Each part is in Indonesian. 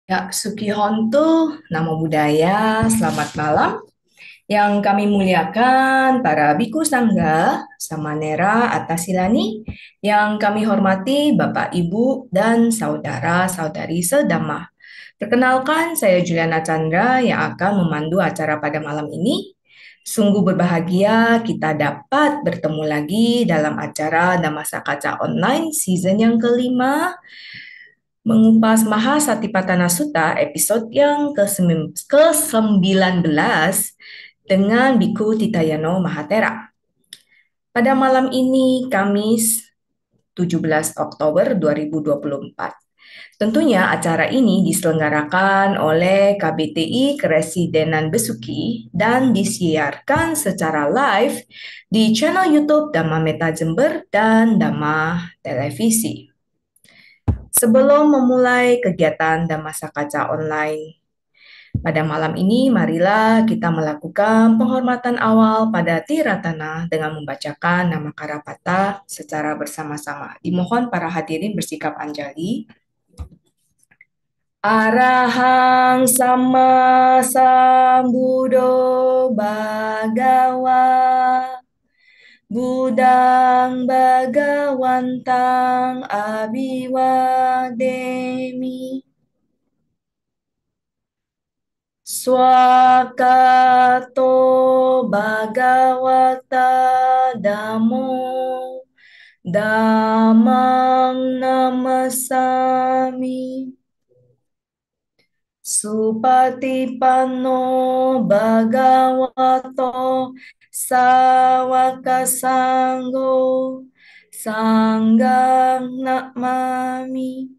Ya, Sukihonto, Namo Buddhaya, selamat malam. Yang kami muliakan para biku sangga, samanera atasilani, yang kami hormati Bapak, Ibu, dan saudara-saudari sedama. Perkenalkan, saya Juliana Chandra yang akan memandu acara pada malam ini. Sungguh berbahagia kita dapat bertemu lagi dalam acara Damasa Kaca Online season yang kelima mengupas Mahasatipatthana Sutta episode yang ke-19 dengan Biku Titayano Mahatera. Pada malam ini, Kamis 17 Oktober 2024. Tentunya acara ini diselenggarakan oleh KBTI Keresidenan Besuki dan disiarkan secara live di channel YouTube Dhamma Meta Jember dan Dhamma Televisi. Sebelum memulai kegiatan Dhammasakaca online pada malam ini, marilah kita melakukan penghormatan awal pada Tiratana dengan membacakan nama Karapata secara bersama-sama. Dimohon para hadirin bersikap anjali. Arahang sama sambudo bagawa Budang Bagawantang Abiwademi Swakato Bhagawata Damo Damang Namasami Supatipanno Bhagavato Sawaka Sanggo Sanggang Namami.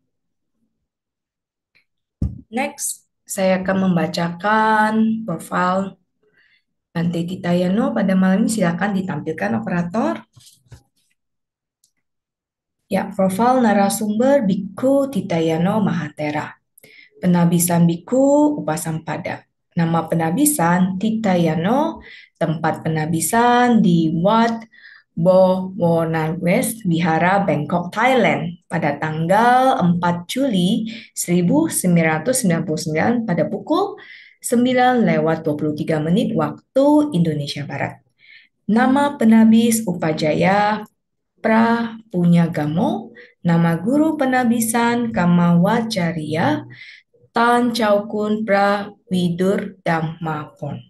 Next, saya akan membacakan profil Bante Titayano pada malam ini. Silakan ditampilkan operator. Ya, profil narasumber Bhikkhu Titayano Mahatera. Penabisan Biku Upasampada. Nama penabisan Titayano, tempat penabisan di Wat Bowonan West, Vihara, Bangkok, Thailand pada tanggal 4 Juli 1999 pada pukul 9:23 waktu Indonesia Barat. Nama penabis Upajaya Prapunyagamo, nama guru penabisan Kamawacarya Tan Chaukun Prawidur Dhammapon.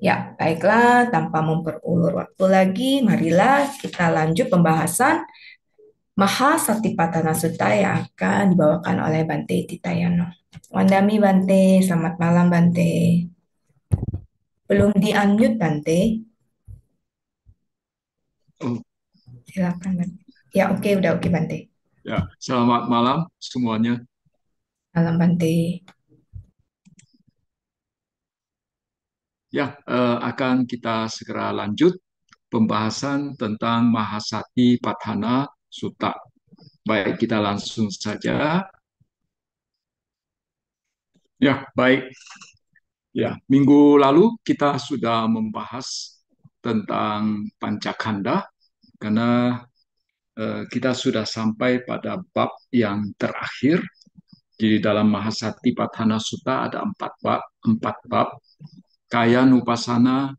Ya, baiklah, tanpa memperulur waktu lagi, marilah kita lanjut pembahasan Mahasatipatthana Sutta yang akan dibawakan oleh Bante Titayano. Wandami Bante, selamat malam Bante. Belum di-unmute Bante, Oh, silakan Bante. Ya, oke, udah oke Bante. ya, selamat malam semuanya. Malam Bante. Ya, akan kita segera lanjut pembahasan tentang Mahasati Patthana Sutta. Baik, kita langsung saja. Ya, baik. Ya, minggu lalu kita sudah membahas tentang Pancakanda karena kita sudah sampai pada bab yang terakhir. Di dalam Mahasati Patthana Sutta ada empat bab. Kaya Nupasana,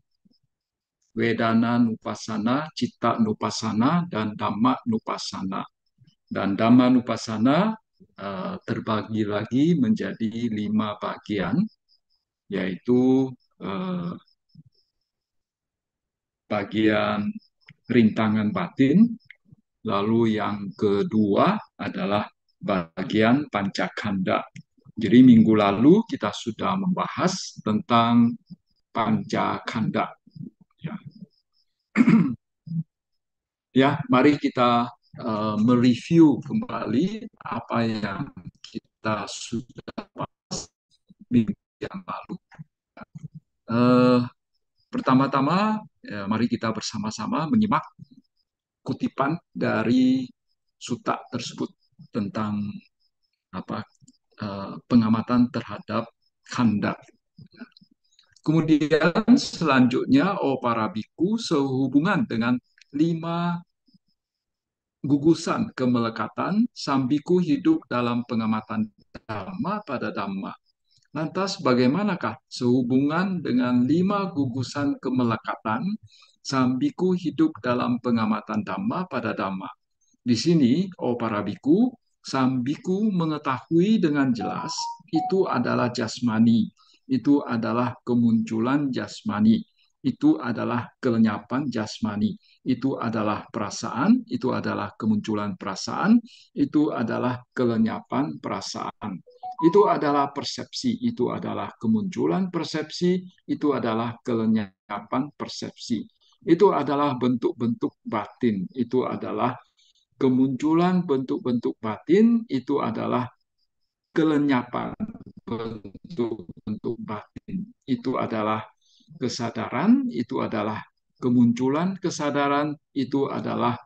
Wedana Nupasana, Citta Nupasana, dan Dhamma Nupasana. Dan Dhamma Nupasana terbagi lagi menjadi 5 bagian, yaitu bagian rintangan batin, lalu yang kedua adalah bagian pancakanda. Jadi minggu lalu kita sudah membahas tentang pancakanda. Ya. Ya, mari kita mereview kembali apa yang kita sudah bahas minggu yang lalu. Uh, Pertama-tama, mari kita bersama-sama menyimak kutipan dari suta tersebut tentang apa pengamatan terhadap khandha. Kemudian selanjutnya, para biku, sehubungan dengan 5 gugusan kemelekatan, sambiku hidup dalam pengamatan dhamma pada dhamma. Lantas bagaimanakah sehubungan dengan 5 gugusan kemelekatan sang biku hidup dalam pengamatan Dhamma pada Dhamma? Di sini, oh para biku, sang biku mengetahui dengan jelas itu adalah jasmani, itu adalah kemunculan jasmani, itu adalah kelenyapan jasmani, itu adalah perasaan, itu adalah kemunculan perasaan, itu adalah kelenyapan perasaan. Itu adalah persepsi, itu adalah kemunculan persepsi, itu adalah kelenyapan persepsi. Itu adalah bentuk-bentuk batin, itu adalah kemunculan bentuk-bentuk batin, itu adalah kelenyapan bentuk-bentuk batin. Itu adalah kesadaran, itu adalah kemunculan kesadaran, itu adalah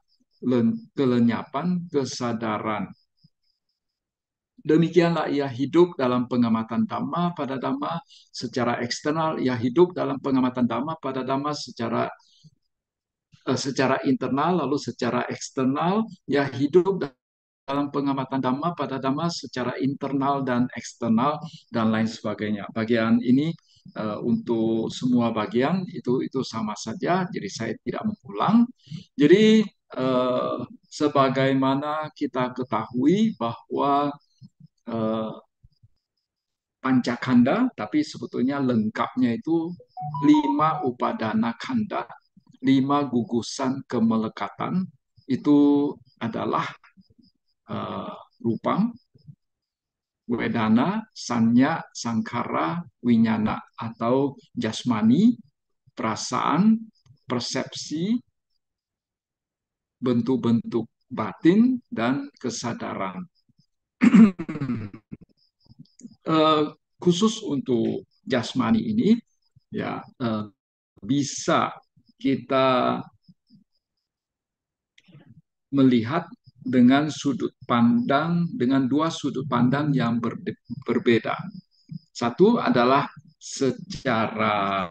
kelenyapan kesadaran. Demikianlah ia hidup dalam pengamatan Dhamma pada Dhamma secara eksternal, ia hidup dalam pengamatan Dhamma pada Dhamma secara internal, lalu secara eksternal, ia hidup dalam pengamatan Dhamma pada Dhamma secara internal dan eksternal dan lain sebagainya. Bagian ini untuk semua bagian itu sama saja, jadi saya tidak mengulang. Jadi sebagaimana kita ketahui bahwa eh, pancakanda, tapi sebetulnya lengkapnya itu 5 upadana kanda, 5 gugusan kemelekatan itu adalah uh, rupam, wedana, sanya, sangkara, winyana atau jasmani, perasaan, persepsi, bentuk-bentuk batin dan kesadaran. Khusus untuk jasmani ini ya bisa kita melihat dengan sudut pandang dengan 2 sudut pandang yang berbeda. Satu adalah secara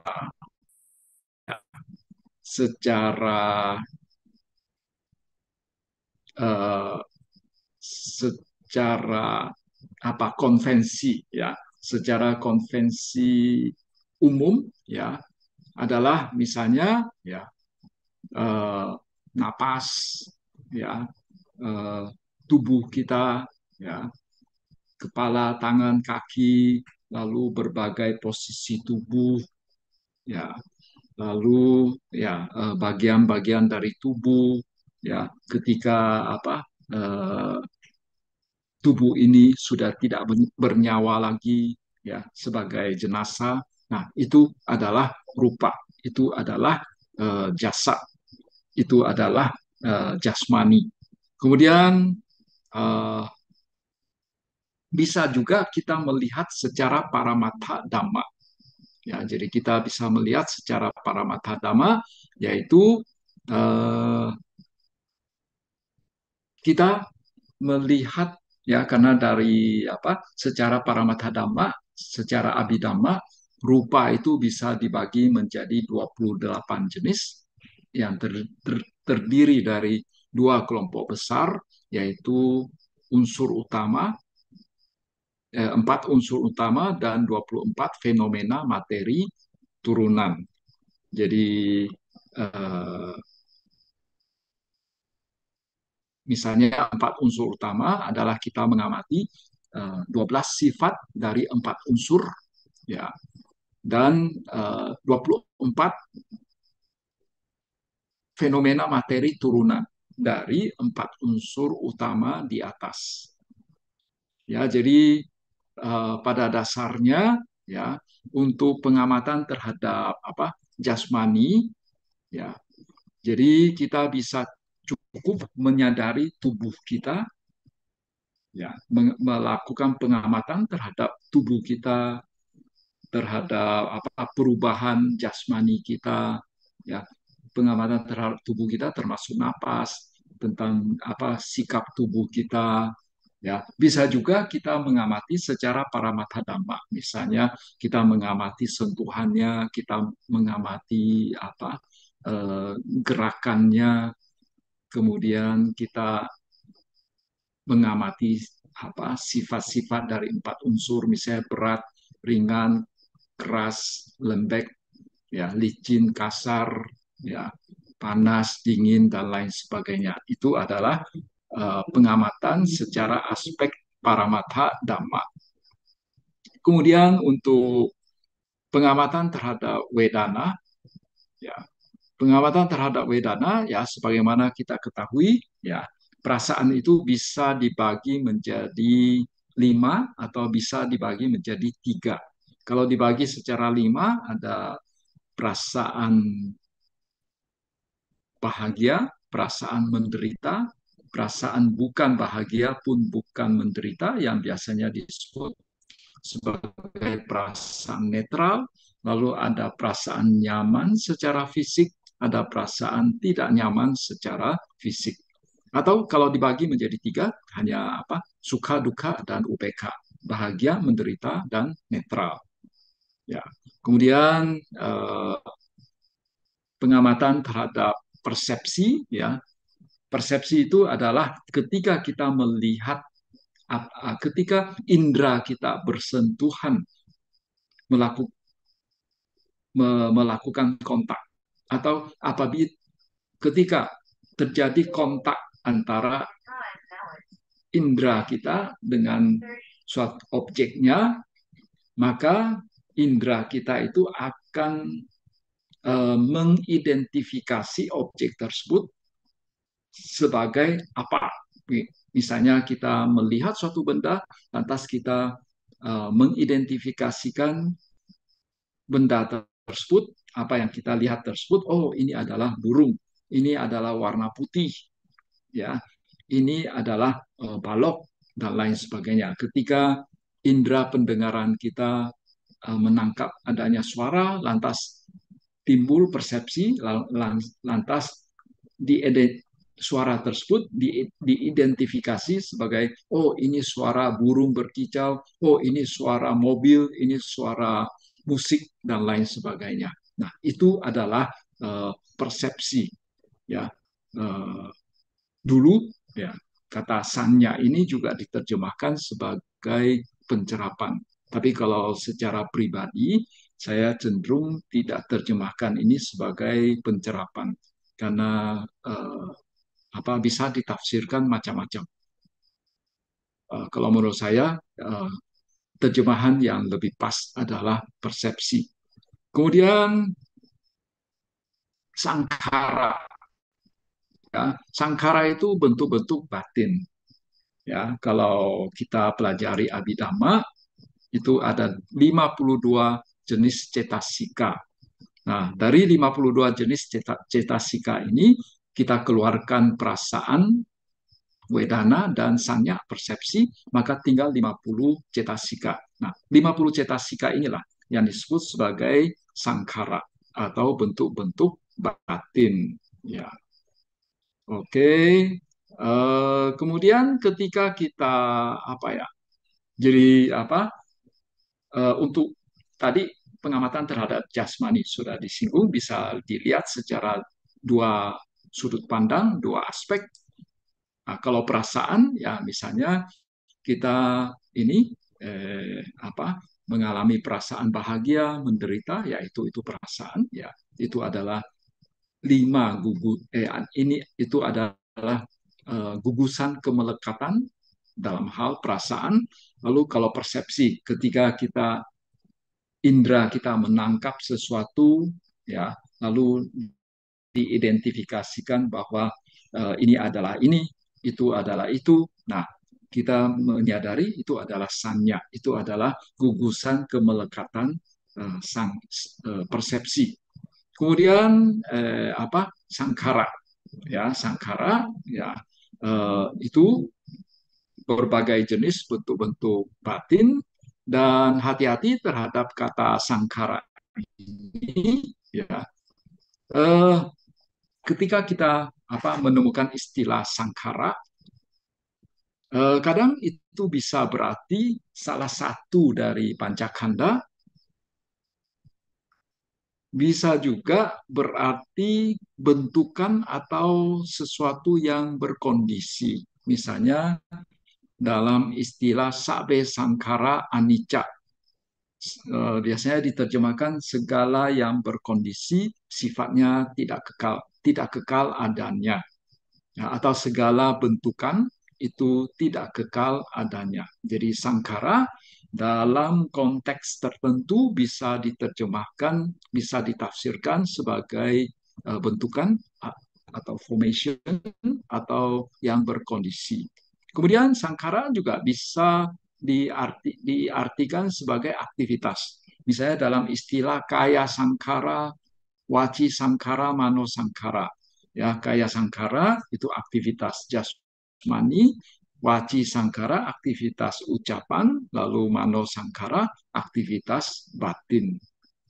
secara uh, secara apa konvensi ya, secara konvensi umum ya adalah misalnya ya uh, napas ya, uh, tubuh kita ya, kepala, tangan, kaki, lalu berbagai posisi tubuh ya, lalu ya bagian-bagian dari tubuh ya ketika apa tubuh ini sudah tidak bernyawa lagi ya sebagai jenazah. Nah, itu adalah rupa, itu adalah jasad, itu adalah jasmani. Kemudian uh, bisa juga kita melihat secara paramatha dhamma. Ya, jadi kita bisa melihat secara paramatha dhamma, yaitu uh, kita melihat ya karena dari apa secara paramatha dhamma, secara abhidhamma, rupa itu bisa dibagi menjadi 28 jenis yang terdiri dari 2 kelompok besar, yaitu unsur utama, 4 unsur utama dan 24 fenomena materi turunan. Jadi eh, misalnya 4 unsur utama adalah kita mengamati 12 sifat dari 4 unsur ya, dan 24 fenomena materi turunan dari 4 unsur utama di atas. Ya, jadi pada dasarnya ya untuk pengamatan terhadap apa jasmani ya, jadi kita bisa cukup menyadari tubuh kita ya, melakukan pengamatan terhadap tubuh kita, terhadap apa perubahan jasmani kita ya, pengamatan terhadap tubuh kita termasuk napas, tentang apa sikap tubuh kita ya. Bisa juga kita mengamati secara paramatha dhamma, misalnya kita mengamati sentuhannya, kita mengamati apa gerakannya, kemudian kita mengamati apa sifat-sifat dari 4 unsur, misalnya berat, ringan, keras, lembek, ya, licin, kasar, ya, panas, dingin, dan lain sebagainya. Itu adalah pengamatan secara aspek paramatha dhamma. Kemudian untuk pengamatan terhadap wedana, ya, pengamatan terhadap wedana, ya, sebagaimana kita ketahui, ya, perasaan itu bisa dibagi menjadi 5 atau bisa dibagi menjadi 3. Kalau dibagi secara 5, ada perasaan bahagia, perasaan menderita, perasaan bukan bahagia pun bukan menderita yang biasanya disebut sebagai perasaan netral, lalu ada perasaan nyaman secara fisik, ada perasaan tidak nyaman secara fisik. Atau kalau dibagi menjadi 3, hanya apa? Suka, duka, dan UPK. Bahagia, menderita, dan netral. Ya. Kemudian pengamatan terhadap persepsi, ya. Persepsi itu adalah ketika kita melihat, ketika indera kita bersentuhan melakukan melakukan kontak, atau apabila ketika terjadi kontak antara indera kita dengan suatu objeknya, maka indera kita itu akan mengidentifikasi objek tersebut sebagai apa. Misalnya kita melihat suatu benda, lantas kita mengidentifikasikan benda tersebut, apa yang kita lihat tersebut, oh ini adalah burung, ini adalah warna putih, ya, ini adalah balok, dan lain sebagainya. Ketika indera pendengaran kita menangkap adanya suara, lantas timbul persepsi, lantas di suara tersebut diidentifikasi sebagai, oh ini suara burung berkicau, oh ini suara mobil, ini suara musik, dan lain sebagainya. Nah, itu adalah persepsi, ya. Dulu, ya, kata sanya ini juga diterjemahkan sebagai pencerapan. Tapi kalau secara pribadi, saya cenderung tidak terjemahkan ini sebagai pencerapan karena apa bisa ditafsirkan macam-macam. Kalau menurut saya, terjemahan yang lebih pas adalah persepsi. Kemudian sangkara, ya, sangkara itu bentuk-bentuk batin. Ya, kalau kita pelajari Abhidhamma, itu ada 52 jenis cetasika. Nah, dari 52 jenis cetasika ini, kita keluarkan perasaan, wedana, dan sanya, persepsi, maka tinggal 50 cetasika. Nah, 50 cetasika inilah yang disebut sebagai sangkara atau bentuk-bentuk batin. Ya, oke. Kemudian ketika kita apa ya? Jadi apa? Untuk tadi pengamatan terhadap jasmani sudah disinggung, bisa dilihat secara dua sudut pandang, dua aspek. Nah, kalau perasaan, ya misalnya kita ini apa mengalami perasaan bahagia, menderita, ya itu perasaan, ya itu adalah 5 ini itu adalah gugusan kemelekatan dalam hal perasaan. Lalu kalau persepsi, ketika kita indera kita menangkap sesuatu, ya, lalu diidentifikasikan bahwa ini adalah ini, itu adalah itu. Nah, kita menyadari itu adalah sanya, itu adalah gugusan kemelekatan persepsi. Kemudian apa? Sangkara, ya, sangkara, ya, itu berbagai jenis bentuk-bentuk batin, dan hati-hati terhadap kata sangkara ini, ya. Eh, Ketika kita apa menemukan istilah sangkara, kadang itu bisa berarti salah satu dari pancakanda, bisa juga berarti bentukan atau sesuatu yang berkondisi. Misalnya dalam istilah sabe sangkara anicca. Biasanya diterjemahkan segala yang berkondisi sifatnya tidak kekal adanya. Ya, atau segala bentukan itu tidak kekal adanya. Jadi sangkara dalam konteks tertentu bisa diterjemahkan, bisa ditafsirkan sebagai bentukan atau formation atau yang berkondisi. Kemudian sangkara juga bisa diartikan sebagai aktivitas. Misalnya dalam istilah kaya sangkara, waci sangkara, mano sangkara. Ya, kaya sangkara itu aktivitas jasmani, waci sangkara aktivitas ucapan, lalu mano sangkara aktivitas batin.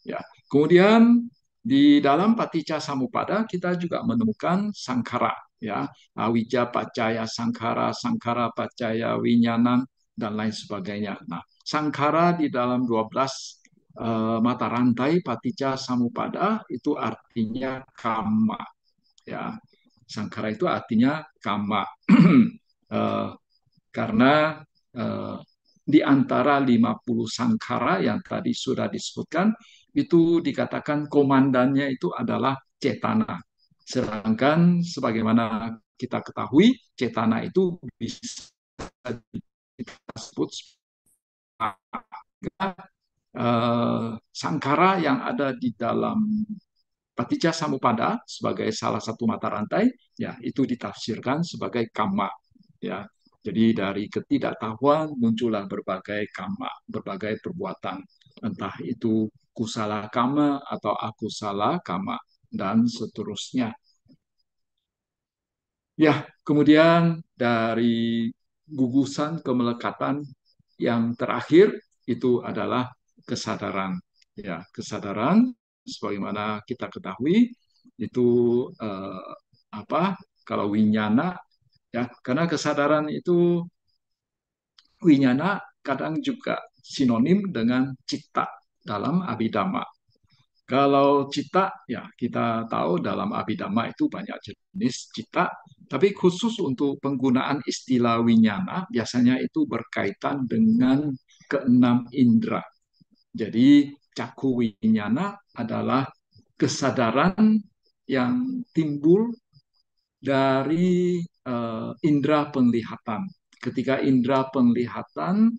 Ya. Kemudian di dalam Paticca Samuppada kita juga menemukan sangkara, ya, awija pacaya sangkara, sangkara pacaya winyanan dan lain sebagainya. Nah, sangkara di dalam 12 mata rantai Paticca Samuppada itu artinya kama, ya. Sangkara itu artinya kama. Eh, karena eh, di antara 50 sangkara yang tadi sudah disebutkan, itu dikatakan komandannya itu adalah cetana. Sedangkan sebagaimana kita ketahui, cetana itu bisa disebut sangkara yang ada di dalam Paticca Samuppada sebagai salah satu mata rantai, ya itu ditafsirkan sebagai kama. Ya, jadi dari ketidaktahuan muncullah berbagai kama, berbagai perbuatan, entah itu kusala kama atau akusala kama dan seterusnya. Ya, kemudian dari gugusan kemelekatan yang terakhir itu adalah kesadaran. Ya, kesadaran sebagaimana kita ketahui itu eh, apa? Kalau winyana, ya, karena kesadaran itu winyana kadang juga sinonim dengan cita dalam abhidhamma. Kalau cita, ya kita tahu dalam abhidhamma itu banyak jenis cita, tapi khusus untuk penggunaan istilah winyana, biasanya itu berkaitan dengan keenam indera. Jadi caku winyana adalah kesadaran yang timbul dari indera penglihatan. Ketika indera penglihatan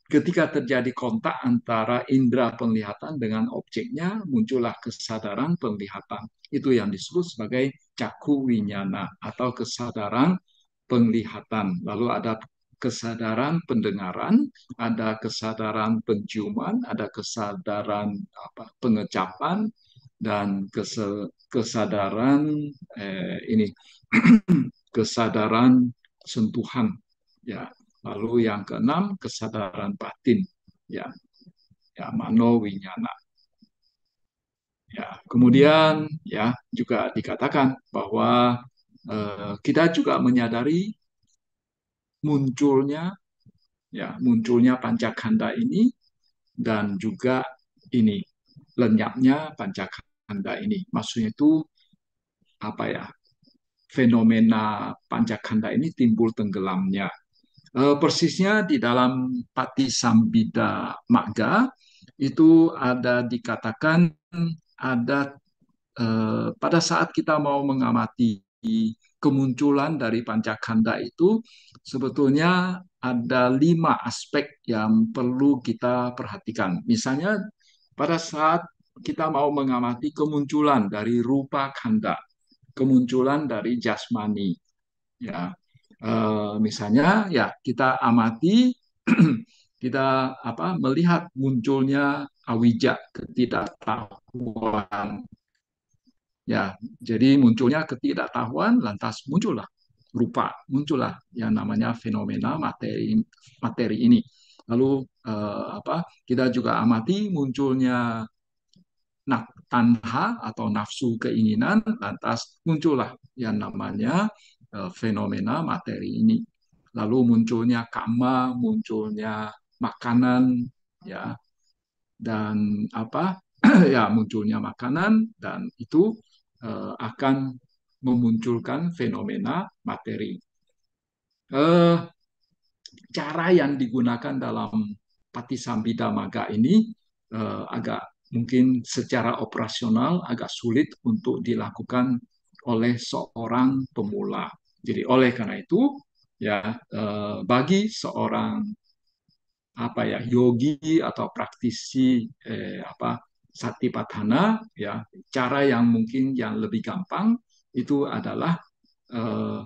Ketika terjadi kontak antara indera penglihatan dengan objeknya, muncullah kesadaran penglihatan. Itu yang disebut sebagai caku winyana atau kesadaran penglihatan. Lalu ada kesadaran pendengaran, ada kesadaran penciuman, ada kesadaran pengecapan, dan kesadaran ini kesadaran sentuhan. Ya, lalu yang keenam kesadaran batin, ya, ya mano winyana. Ya, kemudian ya juga dikatakan bahwa kita juga menyadari munculnya munculnya pancakanda ini dan juga ini lenyapnya pancakanda ini. Maksudnya itu apa ya? Fenomena pancakanda ini timbul tenggelamnya. Persisnya di dalam Patisambhida Magga itu ada dikatakan ada pada saat kita mau mengamati kemunculan dari pancakanda itu sebetulnya ada 5 aspek yang perlu kita perhatikan. Misalnya pada saat kita mau mengamati kemunculan dari rupa kanda, kemunculan dari jasmani, ya. Misalnya ya kita amati kita melihat munculnya awija ketidaktahuan, ya, jadi munculnya ketidaktahuan lantas muncullah rupa, muncullah yang namanya fenomena materi materi ini. Lalu kita juga amati munculnya tanha atau nafsu keinginan, lantas muncullah yang namanya fenomena materi ini. Lalu munculnya kama, munculnya makanan, ya, dan ya munculnya makanan dan itu akan memunculkan fenomena materi. Eh, Cara yang digunakan dalam Patisambhida Magga ini agak mungkin secara operasional agak sulit untuk dilakukan oleh seorang pemula. Jadi oleh karena itu ya bagi seorang apa ya yogi atau praktisi satipatthana ya cara yang mungkin yang lebih gampang itu adalah eh,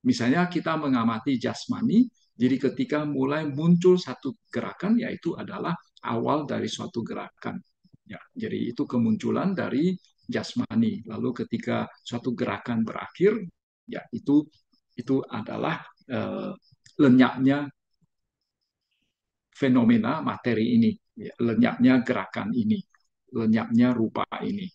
misalnya kita mengamati jasmani, jadi ketika mulai muncul satu gerakan, yaitu adalah awal dari suatu gerakan. Ya, jadi itu kemunculan dari jasmani. Lalu ketika suatu gerakan berakhir, ya itu adalah lenyapnya fenomena materi ini, ya, lenyapnya gerakan ini, lenyapnya rupa ini.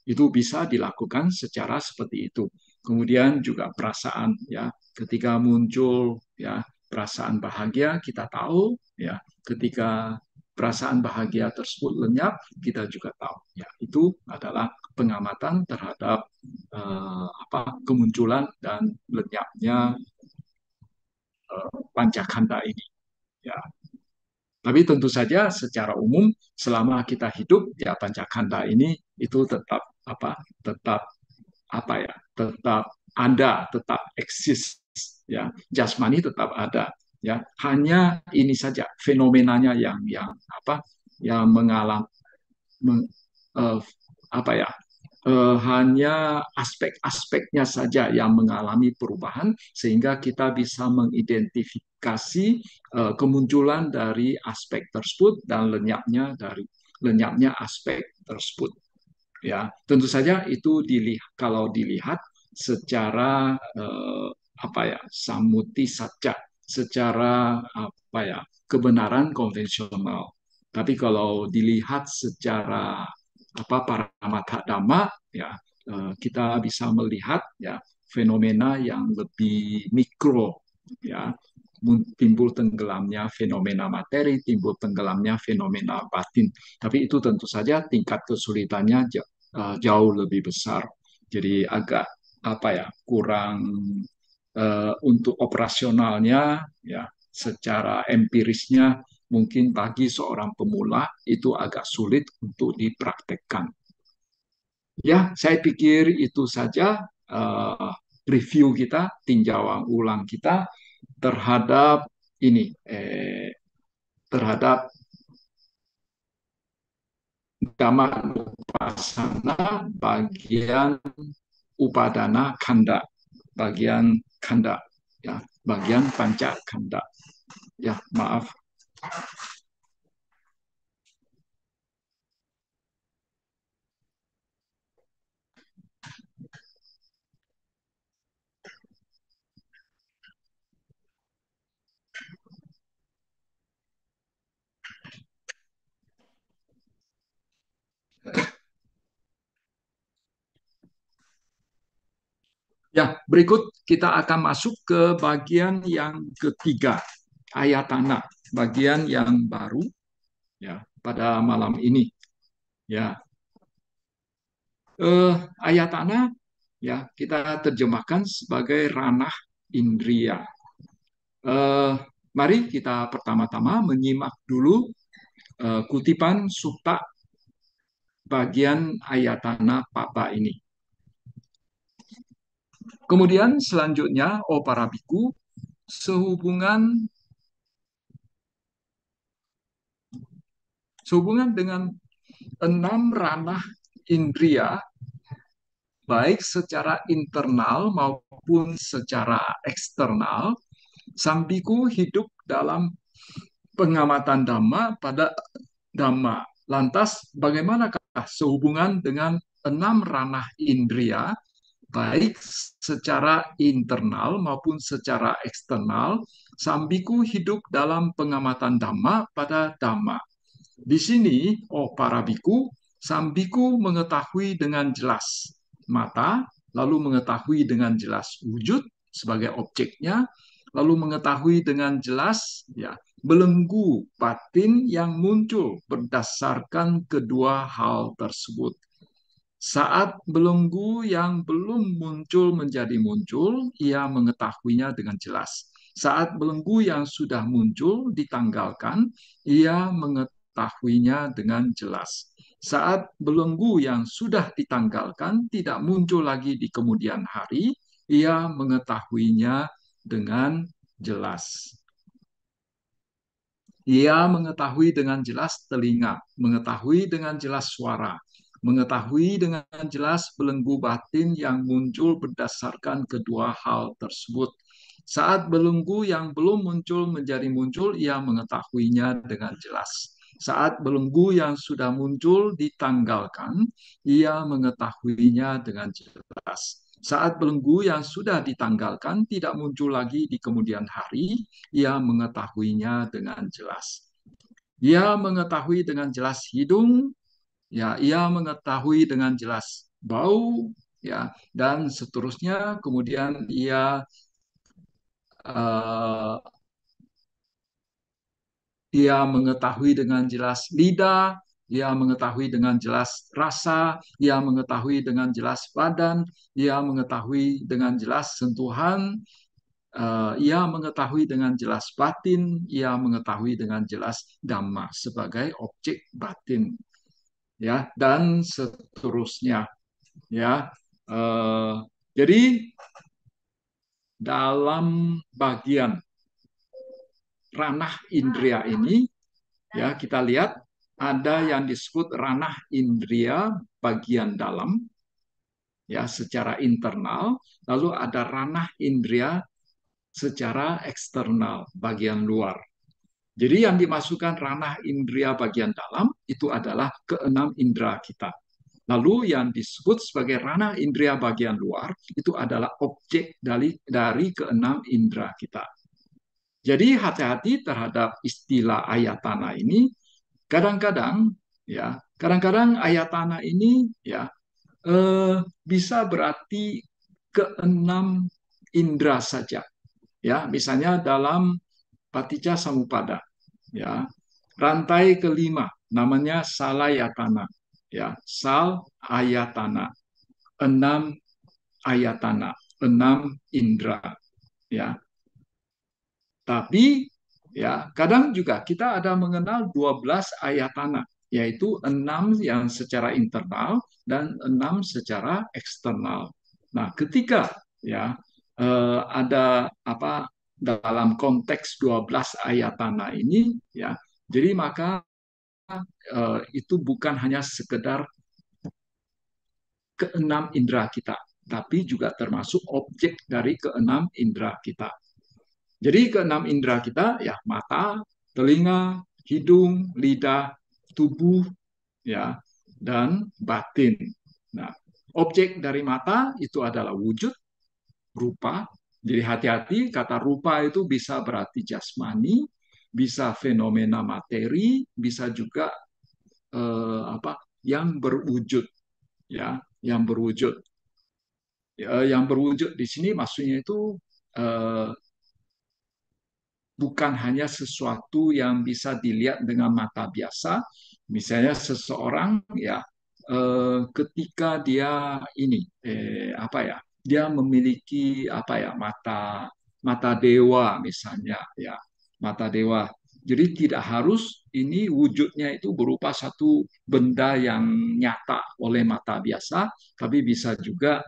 Itu bisa dilakukan secara seperti itu. Kemudian juga perasaan, ya, ketika muncul ya perasaan bahagia, kita tahu, ya, ketika perasaan bahagia tersebut lenyap, kita juga tahu, ya, itu adalah pengamatan terhadap kemunculan dan lenyapnya pancakanda ini. Ya, tapi tentu saja secara umum selama kita hidup ya pancakanda ini itu tetap tetap tetap ada, tetap eksis ya. Jasmani tetap ada ya. Hanya ini saja fenomenanya yang mengalami meng, eh, apa ya hanya aspek-aspeknya saja yang mengalami perubahan sehingga kita bisa mengidentifikasi kemunculan dari aspek tersebut dan lenyapnya aspek tersebut. Ya, tentu saja itu kalau dilihat secara samuti saja, secara kebenaran konvensional. Tapi kalau dilihat secara paramatha dhamma, ya kita bisa melihat ya fenomena yang lebih mikro, ya timbul tenggelamnya fenomena materi, timbul tenggelamnya fenomena batin. Tapi itu tentu saja tingkat kesulitannya jauh lebih besar. Jadi agak kurang untuk operasionalnya ya secara empirisnya mungkin bagi seorang pemula itu agak sulit untuk dipraktekkan. Ya, saya pikir itu saja review kita, tinjauan ulang kita terhadap ini terhadap Dhamma Upasana bagian upadana kanda, bagian kanda, ya, bagian panca kanda. Ya, maaf. Ya, berikut kita akan masuk ke bagian yang ketiga, ayatana, bagian yang baru ya pada malam ini. Ya, ayatana ya kita terjemahkan sebagai ranah indria. Eh, Mari kita pertama-tama menyimak dulu kutipan sutta bagian ayatana papa ini. Kemudian selanjutnya, oh para biku, sehubungan dengan 6 ranah indria, baik secara internal maupun secara eksternal, sang biku hidup dalam pengamatan Dhamma pada Dhamma. Lantas, bagaimanakah sehubungan dengan 6 ranah indria, baik secara internal maupun secara eksternal, sambiku hidup dalam pengamatan Dhamma pada Dhamma. Di sini, oh para biku, sambiku mengetahui dengan jelas mata, lalu mengetahui dengan jelas wujud sebagai objeknya, lalu mengetahui dengan jelas ya belenggu batin yang muncul berdasarkan kedua hal tersebut. Saat belenggu yang belum muncul menjadi muncul, ia mengetahuinya dengan jelas. Saat belenggu yang sudah muncul ditanggalkan, ia mengetahui mengetahuinya dengan jelas. Saat belenggu yang sudah ditanggalkan tidak muncul lagi di kemudian hari, ia mengetahuinya dengan jelas. Ia mengetahui dengan jelas telinga, mengetahui dengan jelas suara, mengetahui dengan jelas belenggu batin yang muncul berdasarkan kedua hal tersebut. Saat belenggu yang belum muncul menjadi muncul, ia mengetahuinya dengan jelas. Saat belenggu yang sudah muncul ditanggalkan, ia mengetahuinya dengan jelas. Saat belenggu yang sudah ditanggalkan tidak muncul lagi di kemudian hari, ia mengetahuinya dengan jelas. Ia mengetahui dengan jelas hidung, ya, ia mengetahui dengan jelas bau, ya, dan seterusnya. Kemudian uh, ia mengetahui dengan jelas lidah, ia mengetahui dengan jelas rasa, ia mengetahui dengan jelas badan, ia mengetahui dengan jelas sentuhan, ia mengetahui dengan jelas batin, ia mengetahui dengan jelas dhamma sebagai objek batin, ya, dan seterusnya, ya. Uh, jadi dalam bagian ranah indria ini, ya, kita lihat ada yang disebut ranah indria bagian dalam, ya, secara internal, lalu ada ranah indria secara eksternal bagian luar. Jadi yang dimasukkan ranah indria bagian dalam itu adalah keenam indera kita. Lalu yang disebut sebagai ranah indria bagian luar itu adalah objek dari keenam indera kita. Jadi hati-hati terhadap istilah ayatana ini. Kadang-kadang, ya, kadang-kadang ayatana ini, ya, bisa berarti keenam indera saja. Ya, misalnya dalam Paticca Samuppada, ya, rantai kelima namanya salayatana, ya, sal ayatana, enam ayatana, enam indera, ya. Tapi, ya, kadang juga kita ada mengenal 12 ayatana, yaitu enam yang secara internal dan enam secara eksternal. Nah, ketika, ya, ada apa dalam konteks 12 ayatana ini, ya, jadi maka itu bukan hanya sekedar keenam indera kita, tapi juga termasuk objek dari keenam indera kita. Jadi keenam indera kita, ya, mata, telinga, hidung, lidah, tubuh, ya, dan batin. Nah, objek dari mata itu adalah wujud, rupa. Jadi hati-hati, kata rupa itu bisa berarti jasmani, bisa fenomena materi, bisa juga apa yang berwujud, ya, yang berwujud. Yang berwujud di sini maksudnya itu eh, bukan hanya sesuatu yang bisa dilihat dengan mata biasa. Misalnya seseorang, ya, ketika dia ini apa ya, dia memiliki apa ya, mata mata dewa misalnya, ya, mata dewa. Jadi tidak harus ini wujudnya itu berupa satu benda yang nyata oleh mata biasa, tapi bisa juga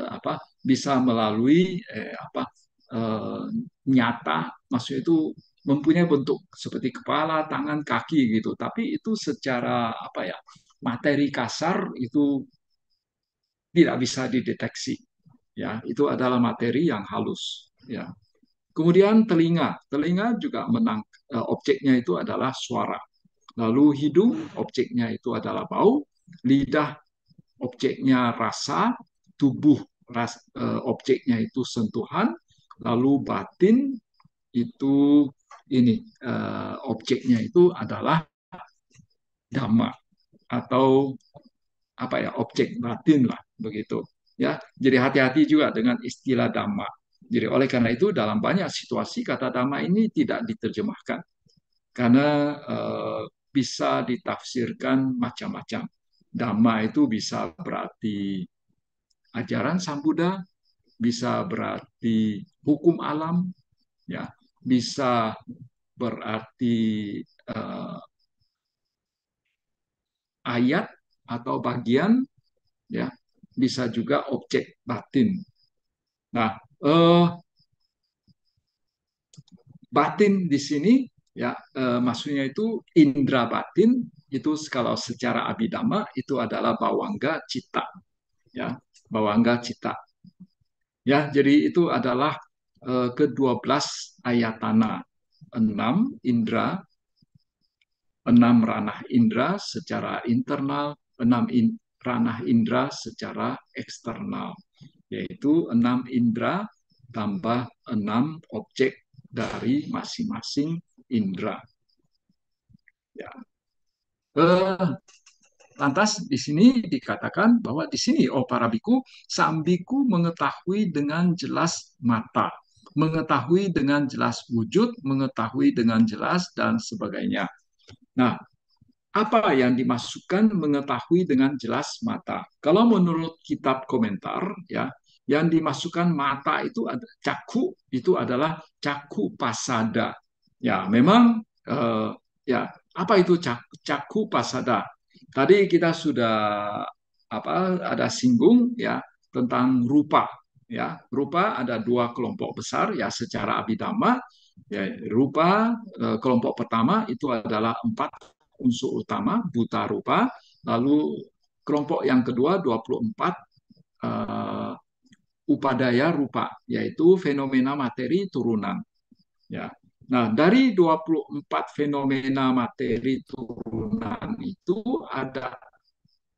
apa, bisa melalui apa, eh, nyata, maksudnya itu mempunyai bentuk seperti kepala, tangan, kaki gitu. Tapi itu secara apa ya, materi kasar itu tidak bisa dideteksi. Ya, itu adalah materi yang halus. Ya. Kemudian telinga, telinga juga objeknya itu adalah suara. Lalu hidung, objeknya itu adalah bau. Lidah, objeknya rasa. Tubuh, objeknya itu sentuhan. Lalu batin itu ini, objeknya itu adalah dhamma atau apa ya, objek batin lah begitu, ya. Jadi hati-hati juga dengan istilah dhamma. Jadi oleh karena itu dalam banyak situasi kata dhamma ini tidak diterjemahkan karena bisa ditafsirkan macam-macam. Dhamma itu bisa berarti ajaran Sang Buddha, bisa berarti hukum alam, ya, bisa berarti eh, ayat atau bagian, ya, bisa juga objek batin. Nah, batin di sini, ya, maksudnya itu indera batin itu kalau secara abidama itu adalah bawangga cita, ya, bawangga cita. Ya, jadi itu adalah ke-12 ayatana, 6 indera, 6 ranah indera secara internal, 6 ranah indera secara eksternal, yaitu 6 indera tambah 6 objek dari masing-masing indera. Ya. Lantas di sini dikatakan bahwa di sini, oh para biku, sang biku mengetahui dengan jelas mata, mengetahui dengan jelas wujud, mengetahui dengan jelas dan sebagainya. Nah, apa yang dimasukkan mengetahui dengan jelas mata? Kalau menurut kitab komentar, ya, yang dimasukkan mata itu ada caku, itu adalah caku pasada. Ya, memang, ya, apa itu caku pasada? Tadi kita sudah apa ada singgung, ya, tentang rupa, ya. Rupa ada dua kelompok besar, ya, secara abhidhamma, ya. Rupa, kelompok pertama itu adalah 4 unsur utama buta rupa, lalu kelompok yang kedua 24 upadaya rupa, yaitu fenomena materi turunan, ya. Nah, dari 24 fenomena materi turunan itu ada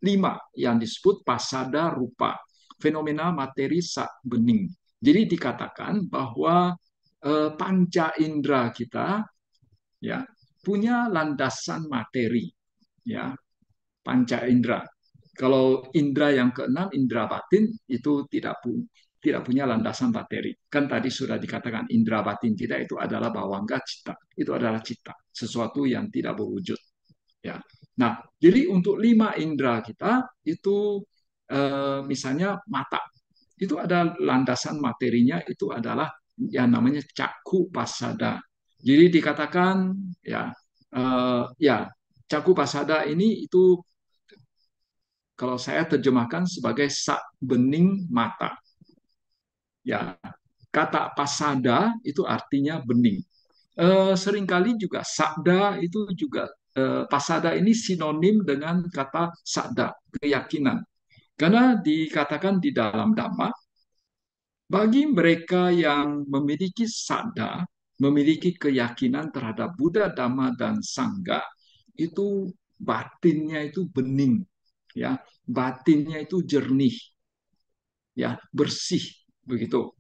5 yang disebut pasada rupa, fenomena materi sak bening. Jadi dikatakan bahwa panca indera kita, ya, punya landasan materi, ya, panca indera. Kalau indera yang keenam, indera batin, itu tidak punya landasan materi. Kan tadi sudah dikatakan indera batin kita itu adalah bawangga cita. Itu adalah cita, sesuatu yang tidak berwujud. Ya. Nah, jadi untuk 5 indera kita itu, misalnya mata, itu ada landasan materinya, itu adalah yang namanya caku pasada. Jadi dikatakan, ya, ya, caku pasada ini itu kalau saya terjemahkan sebagai sak bening mata. Ya, kata pasada itu artinya bening. Seringkali juga sabda itu juga, pasada ini sinonim dengan kata sabda, keyakinan. Karena dikatakan di dalam Dhamma, bagi mereka yang memiliki sabda, memiliki keyakinan terhadap Buddha, Dhamma, dan Sangha, itu batinnya itu bening, ya, batinnya itu jernih, ya, bersih, begitu,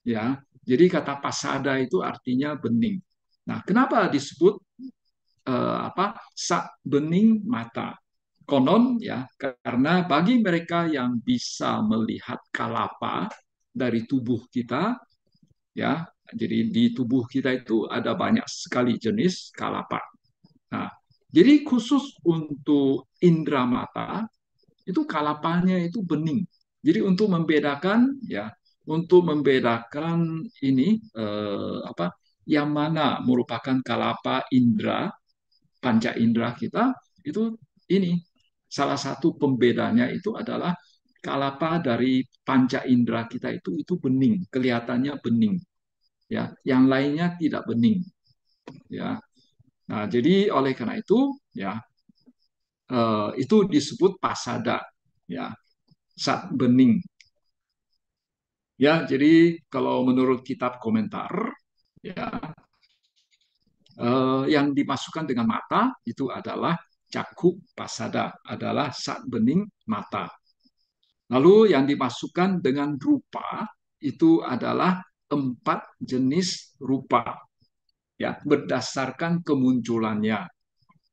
ya. Jadi kata pasada itu artinya bening. Nah, kenapa disebut sak bening mata? Konon, ya, karena bagi mereka yang bisa melihat kalapa dari tubuh kita, ya, jadi di tubuh kita itu ada banyak sekali jenis kalapa. Nah, jadi khusus untuk indera mata itu kalapanya itu bening. Jadi untuk membedakan ini, yang mana merupakan kalapa indera, panca indera kita itu, ini salah satu pembedanya itu adalah kalapa dari panca indera kita itu bening, kelihatannya bening, ya, yang lainnya tidak bening, ya. Nah, jadi oleh karena itu, ya, itu disebut pasada, ya, sak bening. Ya, jadi kalau menurut kitab komentar, ya, yang dimasukkan dengan mata itu adalah cakup pasada, adalah sak bening mata. Lalu yang dimasukkan dengan rupa itu adalah 4 jenis rupa, ya, berdasarkan kemunculannya.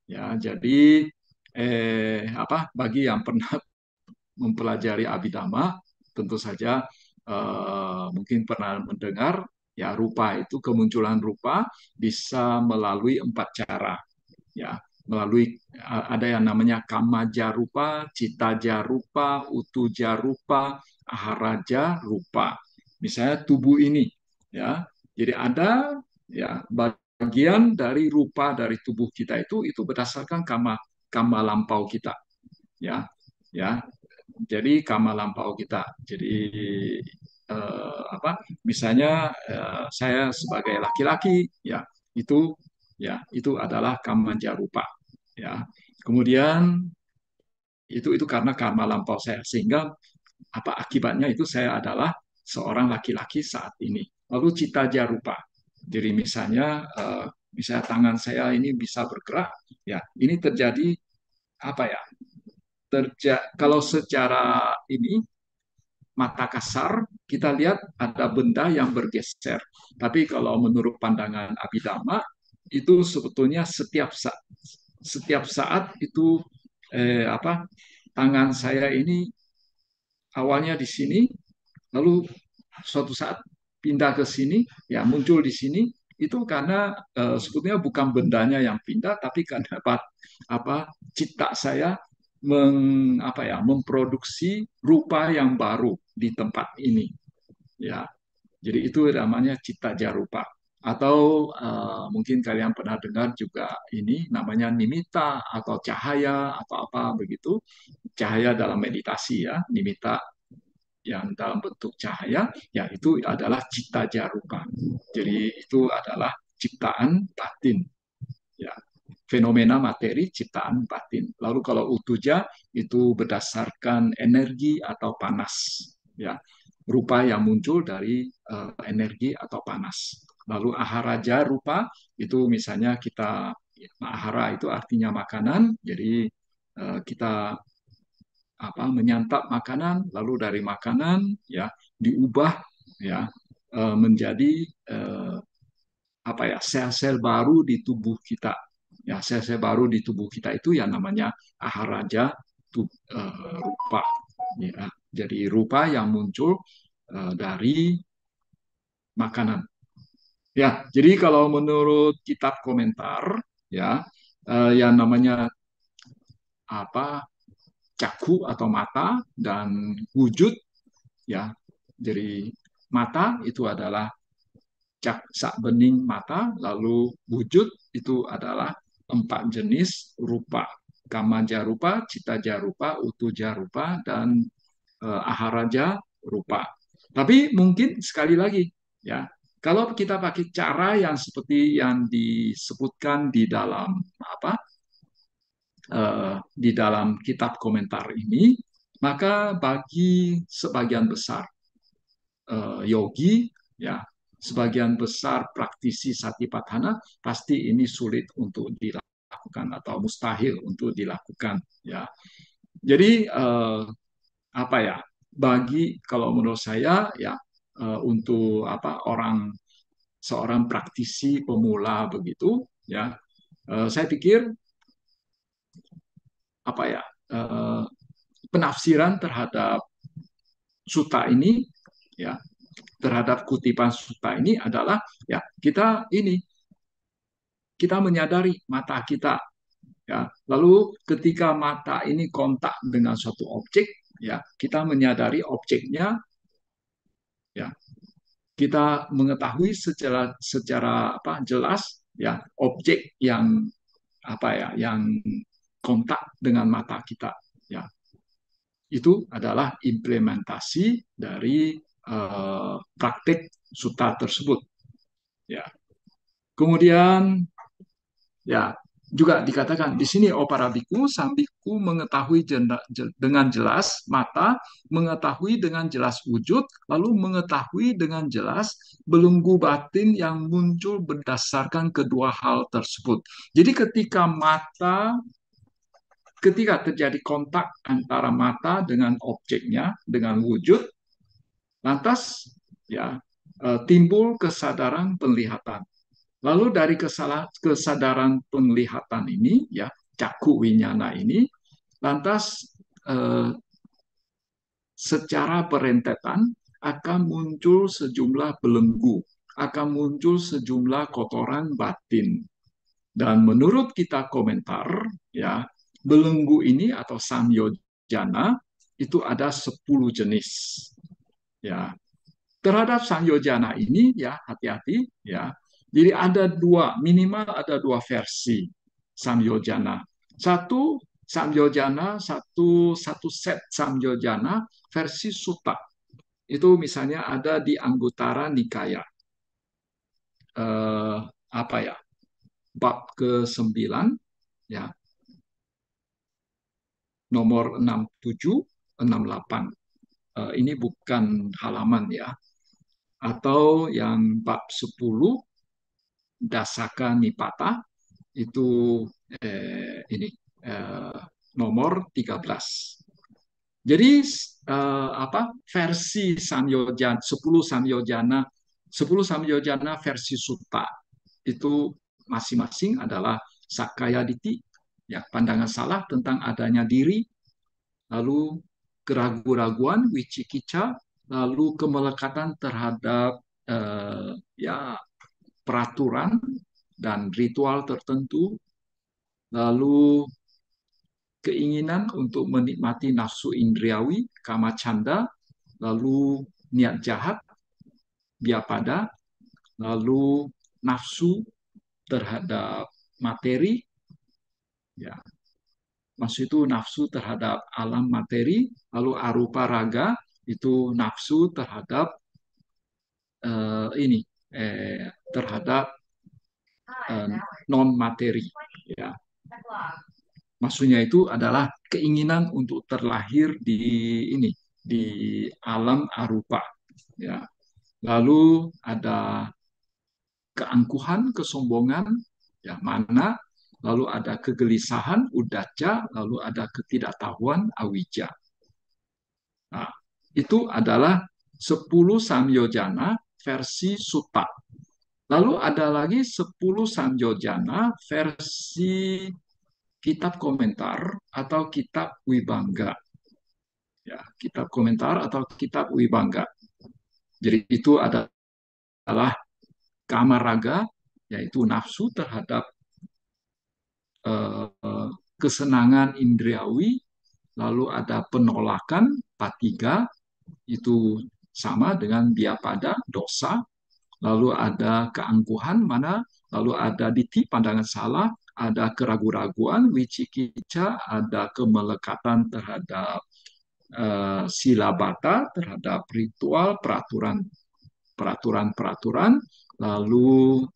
Ya, jadi bagi yang pernah mempelajari Abhidhamma, tentu saja mungkin pernah mendengar, ya, rupa itu, kemunculan rupa bisa melalui 4 cara, ya, melalui ada yang namanya kamaja rupa, citaja rupa, utuja rupa, aharaja rupa. Misalnya tubuh ini, ya, jadi ada, ya, bagian dari rupa dari tubuh kita itu berdasarkan kama kama lampau kita. ya, ya. Jadi karma lampau kita. Jadi apa? Misalnya saya sebagai laki-laki, itu adalah kama jarupa, ya. Kemudian itu karena karma lampau saya, sehingga apa akibatnya itu saya adalah seorang laki-laki saat ini. Lalu cita jarupa. Jadi misalnya tangan saya ini bisa bergerak, ya ini terjadi apa ya? Kalau secara ini mata kasar kita lihat ada benda yang bergeser. Tapi kalau menurut pandangan Abhidhamma itu sebetulnya setiap saat itu apa tangan saya ini awalnya di sini, lalu suatu saat pindah ke sini, ya muncul di sini, itu karena sebetulnya bukan bendanya yang pindah, tapi karena apa cipta saya memproduksi rupa yang baru di tempat ini, ya. Jadi itu namanya cipta jarupa. Atau mungkin kalian pernah dengar juga ini namanya nimita atau cahaya atau apa begitu. Cahaya dalam meditasi, ya, nimita yang dalam bentuk cahaya, ya itu adalah cipta jarupa. Jadi itu adalah ciptaan batin, ya, fenomena materi ciptaan batin. Lalu kalau utuja itu berdasarkan energi atau panas, ya, rupa yang muncul dari energi atau panas. Lalu aharaja rupa itu misalnya kita, ahara itu artinya makanan, jadi kita menyantap makanan, lalu dari makanan, ya, diubah, ya, menjadi eh, sel-sel baru di tubuh kita, ya, sel-sel baru di tubuh kita itu yang namanya aharaja rupa, ya. Jadi rupa yang muncul dari makanan, ya. Jadi kalau menurut kitab komentar, ya, yang namanya apa caku atau mata dan wujud, ya. Jadi mata itu adalah sak bening mata, lalu wujud itu adalah 4 jenis rupa: kama jarupa, cita jarupa, utu jarupa, dan aharaja rupa. Tapi mungkin sekali lagi, ya, kalau kita pakai cara yang seperti yang disebutkan di dalam kitab komentar ini, maka bagi sebagian besar yogi, ya, sebagian besar praktisi satipatthana, pasti ini sulit untuk dilakukan atau mustahil untuk dilakukan, ya. Jadi apa ya? Bagi kalau menurut saya, ya, untuk seorang praktisi pemula begitu, ya, saya pikir apa ya? Penafsiran terhadap suta ini, ya, terhadap kutipan suta ini adalah, ya, kita menyadari mata kita, ya, lalu ketika mata ini kontak dengan suatu objek, ya, kita menyadari objeknya, ya, kita mengetahui secara jelas, ya, objek yang kontak dengan mata kita, ya, itu adalah implementasi dari praktek suta tersebut, ya. Kemudian, ya, juga dikatakan di sini, oh para biku, sang biku mengetahui dengan jelas mata, mengetahui dengan jelas wujud, lalu mengetahui dengan jelas belenggu batin yang muncul berdasarkan kedua hal tersebut. Jadi ketika terjadi kontak antara mata dengan objeknya, dengan wujud, lantas, ya, timbul kesadaran penglihatan. Lalu dari kesadaran penglihatan ini, ya, caku winyana ini, lantas secara berentetan akan muncul sejumlah belenggu, akan muncul sejumlah kotoran batin. Dan menurut kita komentar, ya, belenggu ini atau samyojana itu ada 10 jenis. Ya, terhadap samyojana ini, ya, hati-hati, ya. Jadi minimal ada dua versi samyojana. Satu Samyojana, satu set Samyojana versi Sutta. Itu misalnya ada di Anggutara Nikaya. Eh, apa ya? Bab ke-9 ya, nomor 67, 68. Ini bukan halaman ya. Atau yang bab 10 Dasaka Nipata itu ini eh, nomor 13. Jadi apa versi Samyojana 10 Samyojana 10 Samyojana versi Sutta itu masing-masing adalah Sakaya Ditti, ya, pandangan salah tentang adanya diri, lalu keraguan-raguan Wicikica, lalu kemelekatan terhadap ya peraturan dan ritual tertentu, lalu keinginan untuk menikmati nafsu indriawi, kama canda, lalu niat jahat, biapada, lalu nafsu terhadap materi, ya, maksud itu nafsu terhadap alam materi, lalu arupa raga itu nafsu terhadap ini terhadap eh, non materi, ya. Maksudnya itu adalah keinginan untuk terlahir di ini di alam arupa, ya. Lalu ada keangkuhan, kesombongan, ya, mana, lalu ada kegelisahan, udaca, lalu ada ketidaktahuan, awija. Nah, itu adalah 10 samyojana versi sutta. Lalu ada lagi 10 samyojana versi kitab komentar atau kitab Wibangga. Ya, kitab komentar atau kitab Wibangga. Jadi itu adalah kamaraga, yaitu nafsu terhadap eh, kesenangan indriawi, lalu ada penolakan patiga, itu sama dengan biapada, dosa, lalu ada keangkuhan, mana, lalu ada diti, pandangan salah, ada keraguan-raguan, wicikica, ada kemelekatan terhadap silabata, terhadap ritual, peraturan-peraturan, lalu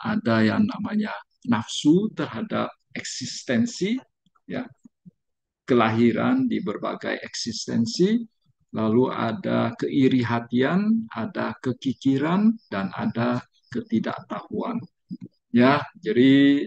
ada yang namanya nafsu terhadap eksistensi, ya, kelahiran di berbagai eksistensi, lalu ada keiri hatian, ada kekikiran, dan ada ketidaktahuan. Ya, jadi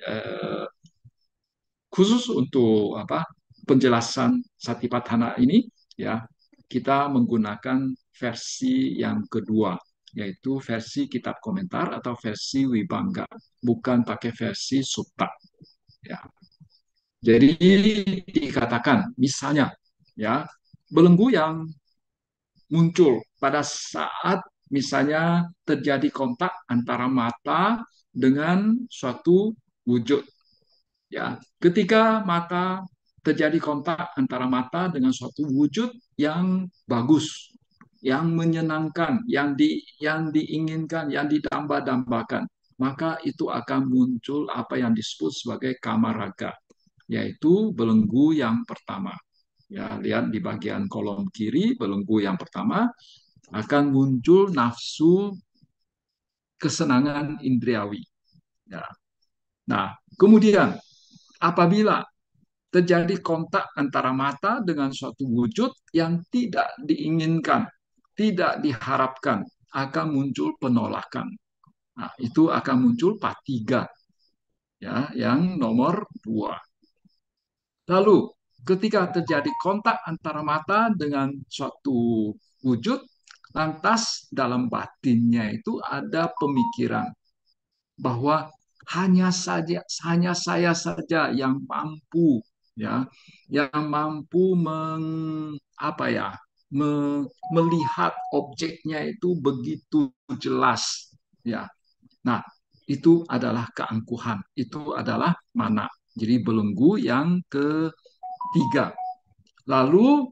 khusus untuk apa penjelasan Satipatthana ini, ya, kita menggunakan versi yang kedua, yaitu versi kitab komentar atau versi Wibangga, bukan pakai versi Sutta. Ya. Jadi dikatakan, misalnya, ya, belenggu yang muncul pada saat misalnya terjadi kontak antara mata dengan suatu wujud. Ya, ketika mata terjadi kontak antara mata dengan suatu wujud yang bagus, yang menyenangkan, yang diinginkan, yang didamba-dambakan, maka itu akan muncul apa yang disebut sebagai kamaraga, yaitu belenggu yang pertama. Ya, lihat di bagian kolom kiri, belenggu yang pertama akan muncul nafsu kesenangan indriawi. Ya. Nah, kemudian apabila terjadi kontak antara mata dengan suatu wujud yang tidak diinginkan, tidak diharapkan, akan muncul penolakan. Nah, itu akan muncul patiga, ya, yang nomor 2. Lalu, ketika terjadi kontak antara mata dengan suatu wujud, lantas dalam batinnya itu ada pemikiran bahwa hanya saya saja yang mampu, ya, yang mampu apa ya melihat objeknya itu begitu jelas, ya. Nah, itu adalah keangkuhan, itu adalah mana. Jadi belenggu yang ketiga. Lalu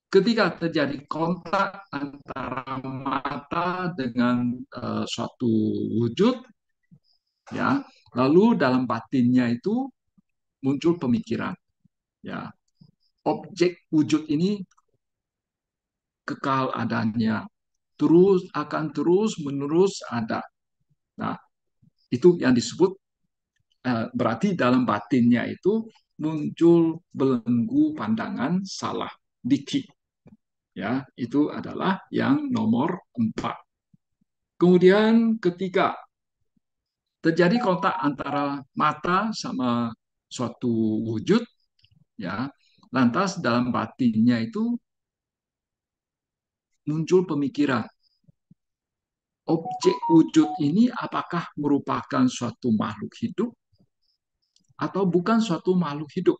ketika terjadi kontak antara mata dengan suatu wujud, ya, lalu dalam batinnya itu muncul pemikiran Ya, objek wujud ini kekal adanya, terus akan terus menerus ada. Nah, itu yang disebut berarti dalam batinnya itu muncul belenggu pandangan salah dikti. Ya, itu adalah yang nomor 4. Kemudian ketiga, terjadi kontak antara mata sama suatu wujud, ya. Lantas dalam batinnya itu muncul pemikiran, objek wujud ini apakah merupakan suatu makhluk hidup atau bukan suatu makhluk hidup,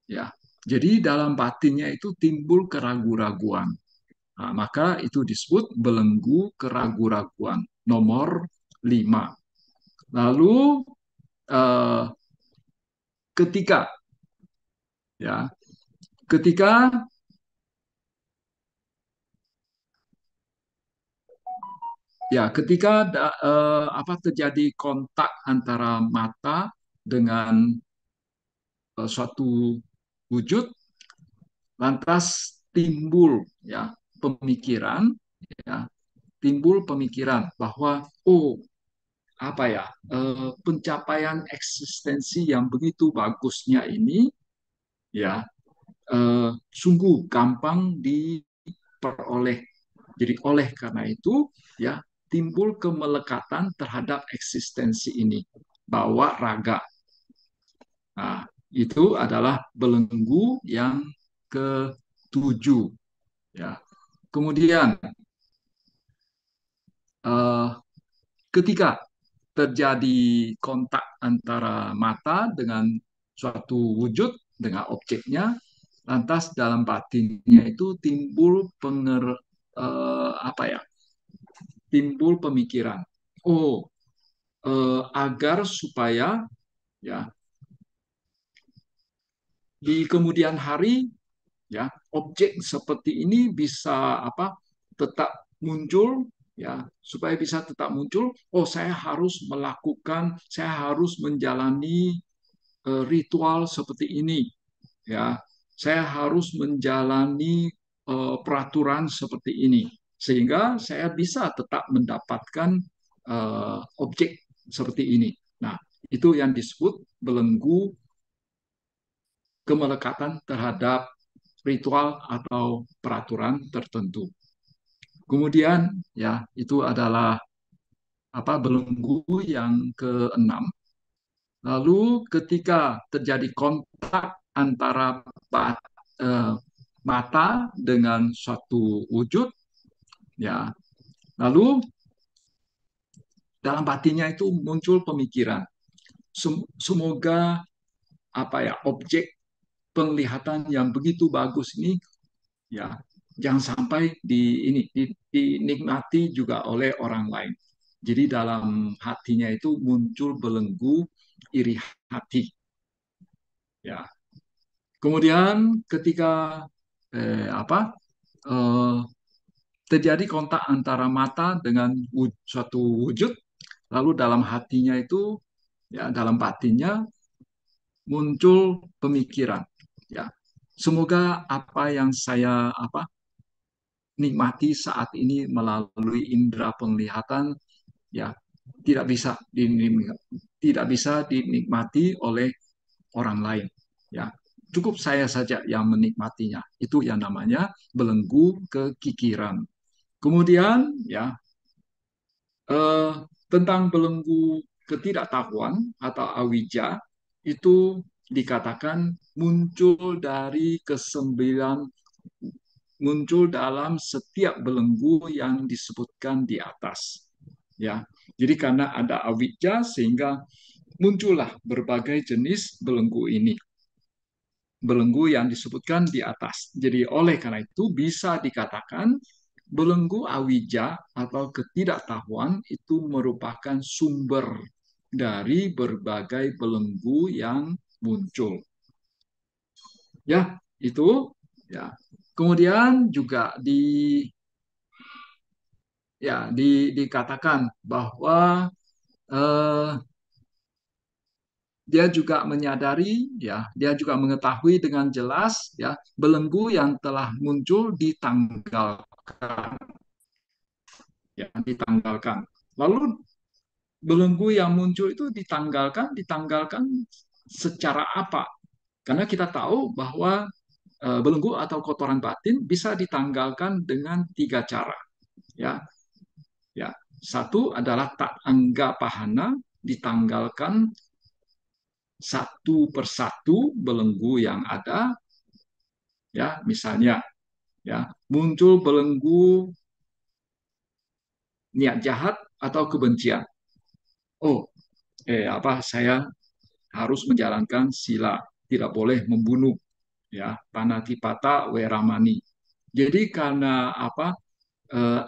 ya. Jadi dalam batinnya itu timbul keraguan-raguan. Nah, maka itu disebut belenggu keraguan-raguan nomor 5. Lalu eh, ketika ya ketika ketika apa terjadi kontak antara mata dengan suatu wujud, lantas timbul pemikiran, ya timbul pemikiran bahwa apa pencapaian eksistensi yang begitu bagusnya ini, ya sungguh gampang diperoleh. Jadi oleh karena itu, ya timbul kemelekatan terhadap eksistensi ini, bawa raga. Nah, itu adalah belenggu yang ketujuh. Ya. Kemudian eh, ketika terjadi kontak antara mata dengan suatu wujud, dengan objeknya, lantas dalam batinnya itu timbul apa ya? Timbul pemikiran. Agar supaya ya di kemudian hari, ya objek seperti ini bisa tetap muncul, ya supaya bisa tetap muncul. Saya harus menjalani ritual seperti ini, ya saya harus menjalani peraturan seperti ini sehingga saya bisa tetap mendapatkan objek seperti ini. Nah, itu yang disebut belenggu kemelekatan terhadap ritual atau peraturan tertentu. Kemudian ya itu adalah belenggu yang keenam. Lalu ketika terjadi kontak antara eh, mata dengan suatu wujud, ya lalu dalam batinnya itu muncul pemikiran. Semoga objek penglihatan yang begitu bagus ini, ya jangan sampai dinikmati juga oleh orang lain. Jadi dalam hatinya itu muncul belenggu iri hati. Ya. Kemudian ketika eh, apa eh, terjadi kontak antara mata dengan suatu wujud, lalu dalam hatinya itu, ya dalam batinnya muncul pemikiran. Ya, semoga apa yang saya nikmati saat ini melalui indera penglihatan, ya tidak bisa dinikmati oleh orang lain. Ya, cukup saya saja yang menikmatinya. Itu yang namanya belenggu kekikiran. Kemudian eh, tentang belenggu ketidaktahuan atau awija itu dikatakan muncul dalam setiap belenggu yang disebutkan di atas. Ya, jadi karena ada awija sehingga muncullah berbagai jenis belenggu ini, belenggu yang disebutkan di atas. Jadi oleh karena itu bisa dikatakan belenggu awija atau ketidaktahuan itu merupakan sumber dari berbagai belenggu yang muncul. Ya, itu ya. Kemudian juga dikatakan bahwa eh, dia juga menyadari, ya, dia juga mengetahui dengan jelas, ya, belenggu yang telah muncul ditanggalkan, ya, ditanggalkan. Lalu belenggu yang muncul itu ditanggalkan secara apa? Karena kita tahu bahwa belenggu atau kotoran batin bisa ditanggalkan dengan tiga cara. Ya, ya. Satu adalah tak angga pahana, ditanggalkan satu persatu belenggu yang ada. Ya, misalnya, ya, muncul belenggu niat jahat atau kebencian. Oh, saya harus menjalankan sila, tidak boleh membunuh, ya, panatipata weramani. Jadi karena apa? Eh,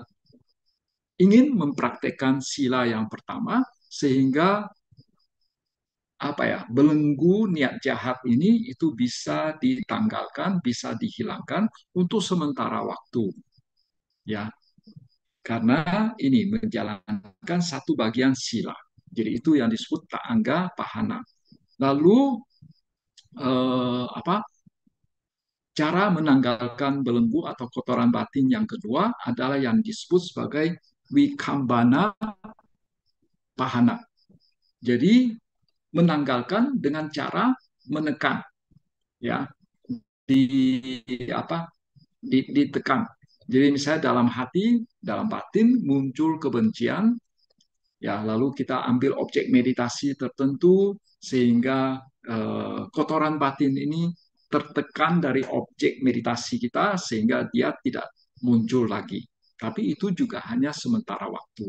ingin mempraktekkan sila yang pertama sehingga apa ya, belenggu niat jahat ini itu bisa ditanggalkan, bisa dihilangkan untuk sementara waktu, ya, karena ini menjalankan satu bagian sila. Jadi itu yang disebut taangga pahana. Lalu apa, cara menanggalkan belenggu atau kotoran batin yang kedua adalah yang disebut sebagai wikambana pahana. Jadi menanggalkan dengan cara menekan, ya, di apa, ditekan. Jadi misalnya dalam hati, dalam batin muncul kebencian, ya, lalu kita ambil objek meditasi tertentu sehingga kotoran batin ini tertekan dari objek meditasi kita sehingga dia tidak muncul lagi. Tapi itu juga hanya sementara waktu.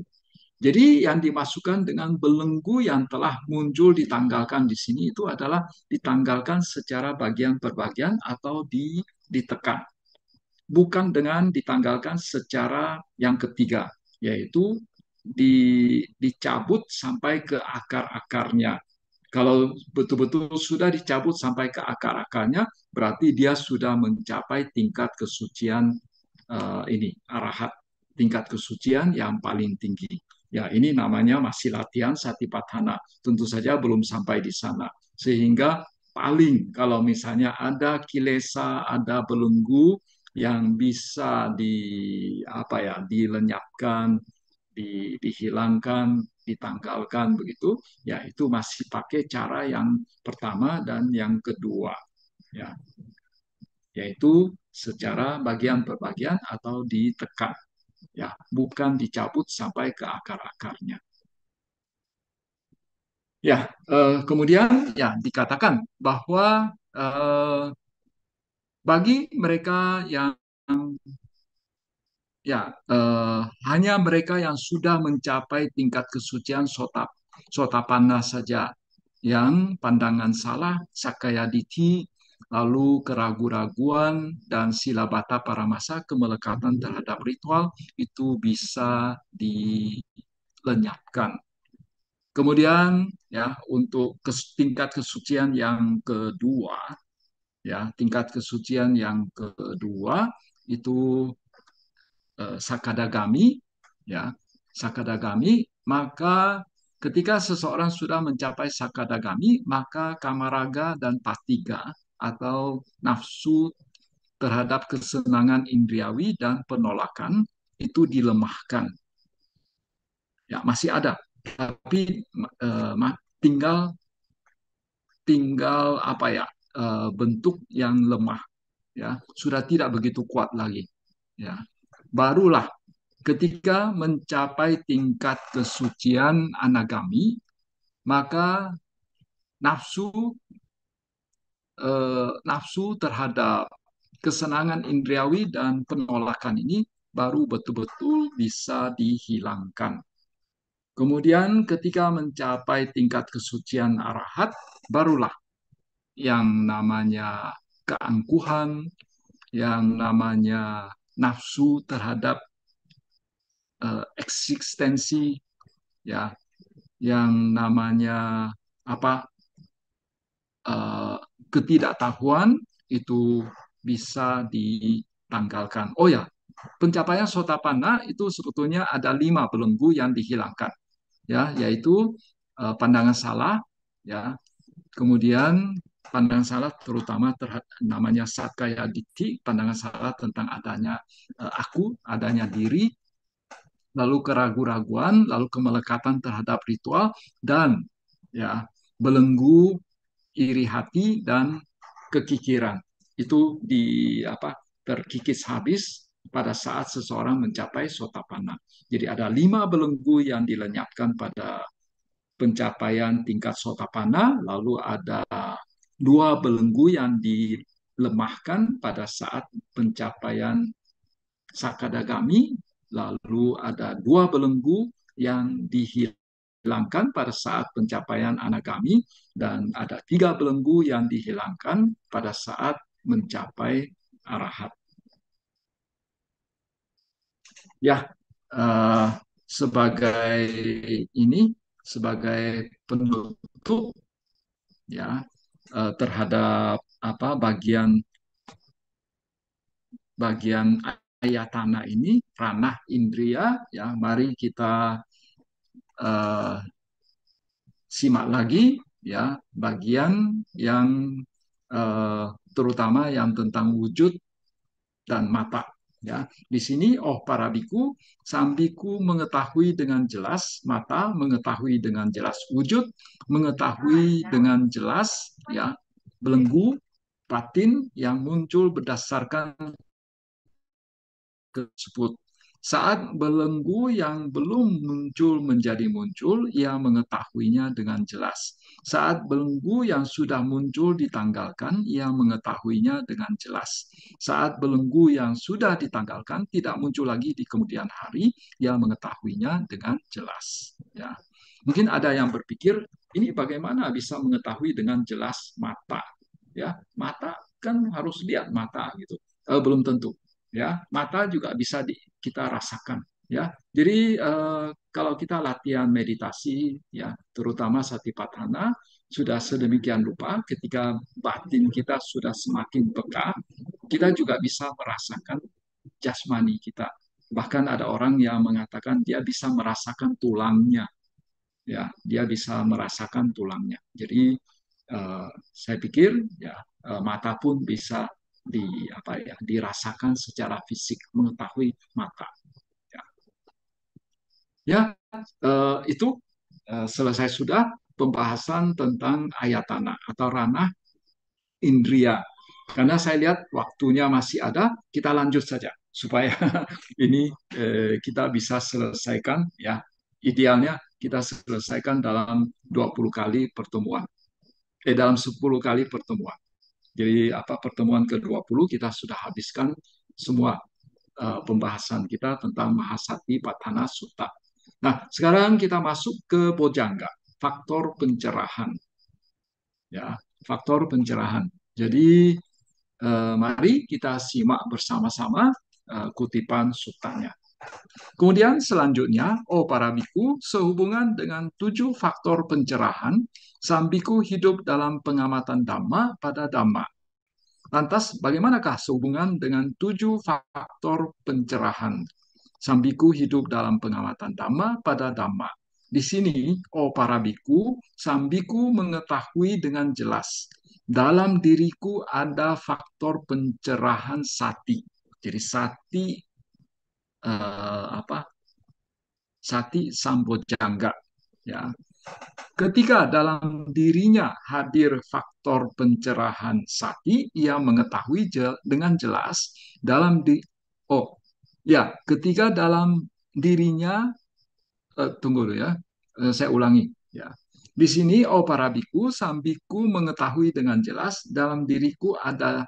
Jadi yang dimasukkan dengan belenggu yang telah muncul ditanggalkan di sini itu adalah ditanggalkan secara bagian per bagian atau ditekan. Bukan dengan ditanggalkan secara yang ketiga, yaitu dicabut sampai ke akar-akarnya. Kalau betul-betul sudah dicabut sampai ke akar-akarnya, berarti dia sudah mencapai tingkat kesucian ini arahat, tingkat kesucian yang paling tinggi. Ya, ini namanya masih latihan satipatthana. Tentu saja belum sampai di sana. Sehingga paling kalau misalnya ada kilesa, ada belenggu yang bisa apa ya, dilenyapkan, dihilangkan, ditanggalkan begitu, ya itu masih pakai cara yang pertama dan yang kedua, ya, yaitu secara bagian per bagian atau ditekan, ya, bukan dicabut sampai ke akar-akarnya. Ya, kemudian ya dikatakan bahwa bagi mereka yang ya, hanya mereka yang sudah mencapai tingkat kesucian sotapanna saja yang pandangan salah, sakaya dithi, lalu keraguan-raguan dan silabata paramasa, kemelekatan terhadap ritual itu bisa dilenyapkan. Kemudian ya untuk tingkat kesucian yang kedua, ya tingkat kesucian yang kedua itu sakadagami, ya, sakadagami, maka ketika seseorang sudah mencapai sakadagami, maka kamaraga dan patiga atau nafsu terhadap kesenangan indriawi dan penolakan itu dilemahkan. Ya, masih ada, tapi tinggal tinggal apa ya, bentuk yang lemah, ya, sudah tidak begitu kuat lagi, ya. Barulah ketika mencapai tingkat kesucian anagami, maka nafsu nafsu terhadap kesenangan indriawi dan penolakan ini baru betul-betul bisa dihilangkan. Kemudian ketika mencapai tingkat kesucian arahat, barulah yang namanya keangkuhan, yang namanya nafsu terhadap eksistensi, ya, yang namanya apa, uh, ketidaktahuan itu bisa ditanggalkan. Oh ya, pencapaian sotapanna itu sebetulnya ada 5 belenggu yang dihilangkan, ya, yaitu pandangan salah, ya, Kemudian pandangan salah terutama terhadap namanya Satkaya Ditthi, pandangan salah tentang adanya aku, adanya diri, lalu keraguan-raguan, lalu kemelekatan terhadap ritual, dan ya belenggu, iri hati, dan kekikiran. Itu terkikis habis pada saat seseorang mencapai sotapanna. Jadi ada 5 belenggu yang dilenyapkan pada pencapaian tingkat sotapanna, lalu ada 2 belenggu yang dilemahkan pada saat pencapaian sakadagami, lalu ada 2 belenggu yang dihilangkan pada saat pencapaian anagami, dan ada 3 belenggu yang dihilangkan pada saat mencapai arahat. Ya, eh, sebagai sebagai penutup ya terhadap bagian bagian ayatana ini, ranah indria, ya mari kita uh, simak lagi ya bagian yang terutama yang tentang wujud dan mata. Ya, di sini para biku, sang biku mengetahui dengan jelas mata, mengetahui dengan jelas wujud, mengetahui dengan jelas ya belenggu batin yang muncul berdasarkan tersebut. Saat belenggu yang belum muncul menjadi muncul, ia mengetahuinya dengan jelas. Saat belenggu yang sudah muncul ditanggalkan, ia mengetahuinya dengan jelas. Saat belenggu yang sudah ditanggalkan tidak muncul lagi di kemudian hari, ia mengetahuinya dengan jelas. Ya. Mungkin ada yang berpikir, ini bagaimana bisa mengetahui dengan jelas mata? Ya, mata kan harus lihat mata gitu. Belum tentu ya mata juga bisa kita rasakan ya jadi kalau kita latihan meditasi ya terutama satipatthana sudah sedemikian rupa ketika batin kita sudah semakin peka kita juga bisa merasakan jasmani kita bahkan ada orang yang mengatakan dia bisa merasakan tulangnya ya dia bisa merasakan tulangnya jadi saya pikir ya mata pun bisa dirasakan secara fisik mengetahui mata ya, ya itu selesai sudah pembahasan tentang ayatana atau ranah indria karena saya lihat waktunya masih ada kita lanjut saja supaya ini kita bisa selesaikan ya idealnya kita selesaikan dalam 20 kali pertemuan dalam 10 kali pertemuan. Jadi pertemuan ke-20 kita sudah habiskan semua pembahasan kita tentang Mahasati Patthana Sutta. Nah, sekarang kita masuk ke Bojangga, faktor pencerahan. Ya, faktor pencerahan. Jadi mari kita simak bersama-sama kutipan suttanya. Kemudian selanjutnya, para biku, sehubungan dengan 7 faktor pencerahan, sang biku hidup dalam pengamatan Dhamma pada Dhamma. Lantas, bagaimanakah sehubungan dengan 7 faktor pencerahan? Sang biku hidup dalam pengamatan Dhamma pada Dhamma. Di sini, para biku, sang biku mengetahui dengan jelas. Dalam diriku ada faktor pencerahan sati. Jadi sati apa sati sambojangga ya ketika dalam dirinya hadir faktor pencerahan sati ia mengetahui dengan jelas dalam ketika dalam dirinya tunggu dulu ya saya ulangi ya di sini para biku sambiku mengetahui dengan jelas dalam diriku ada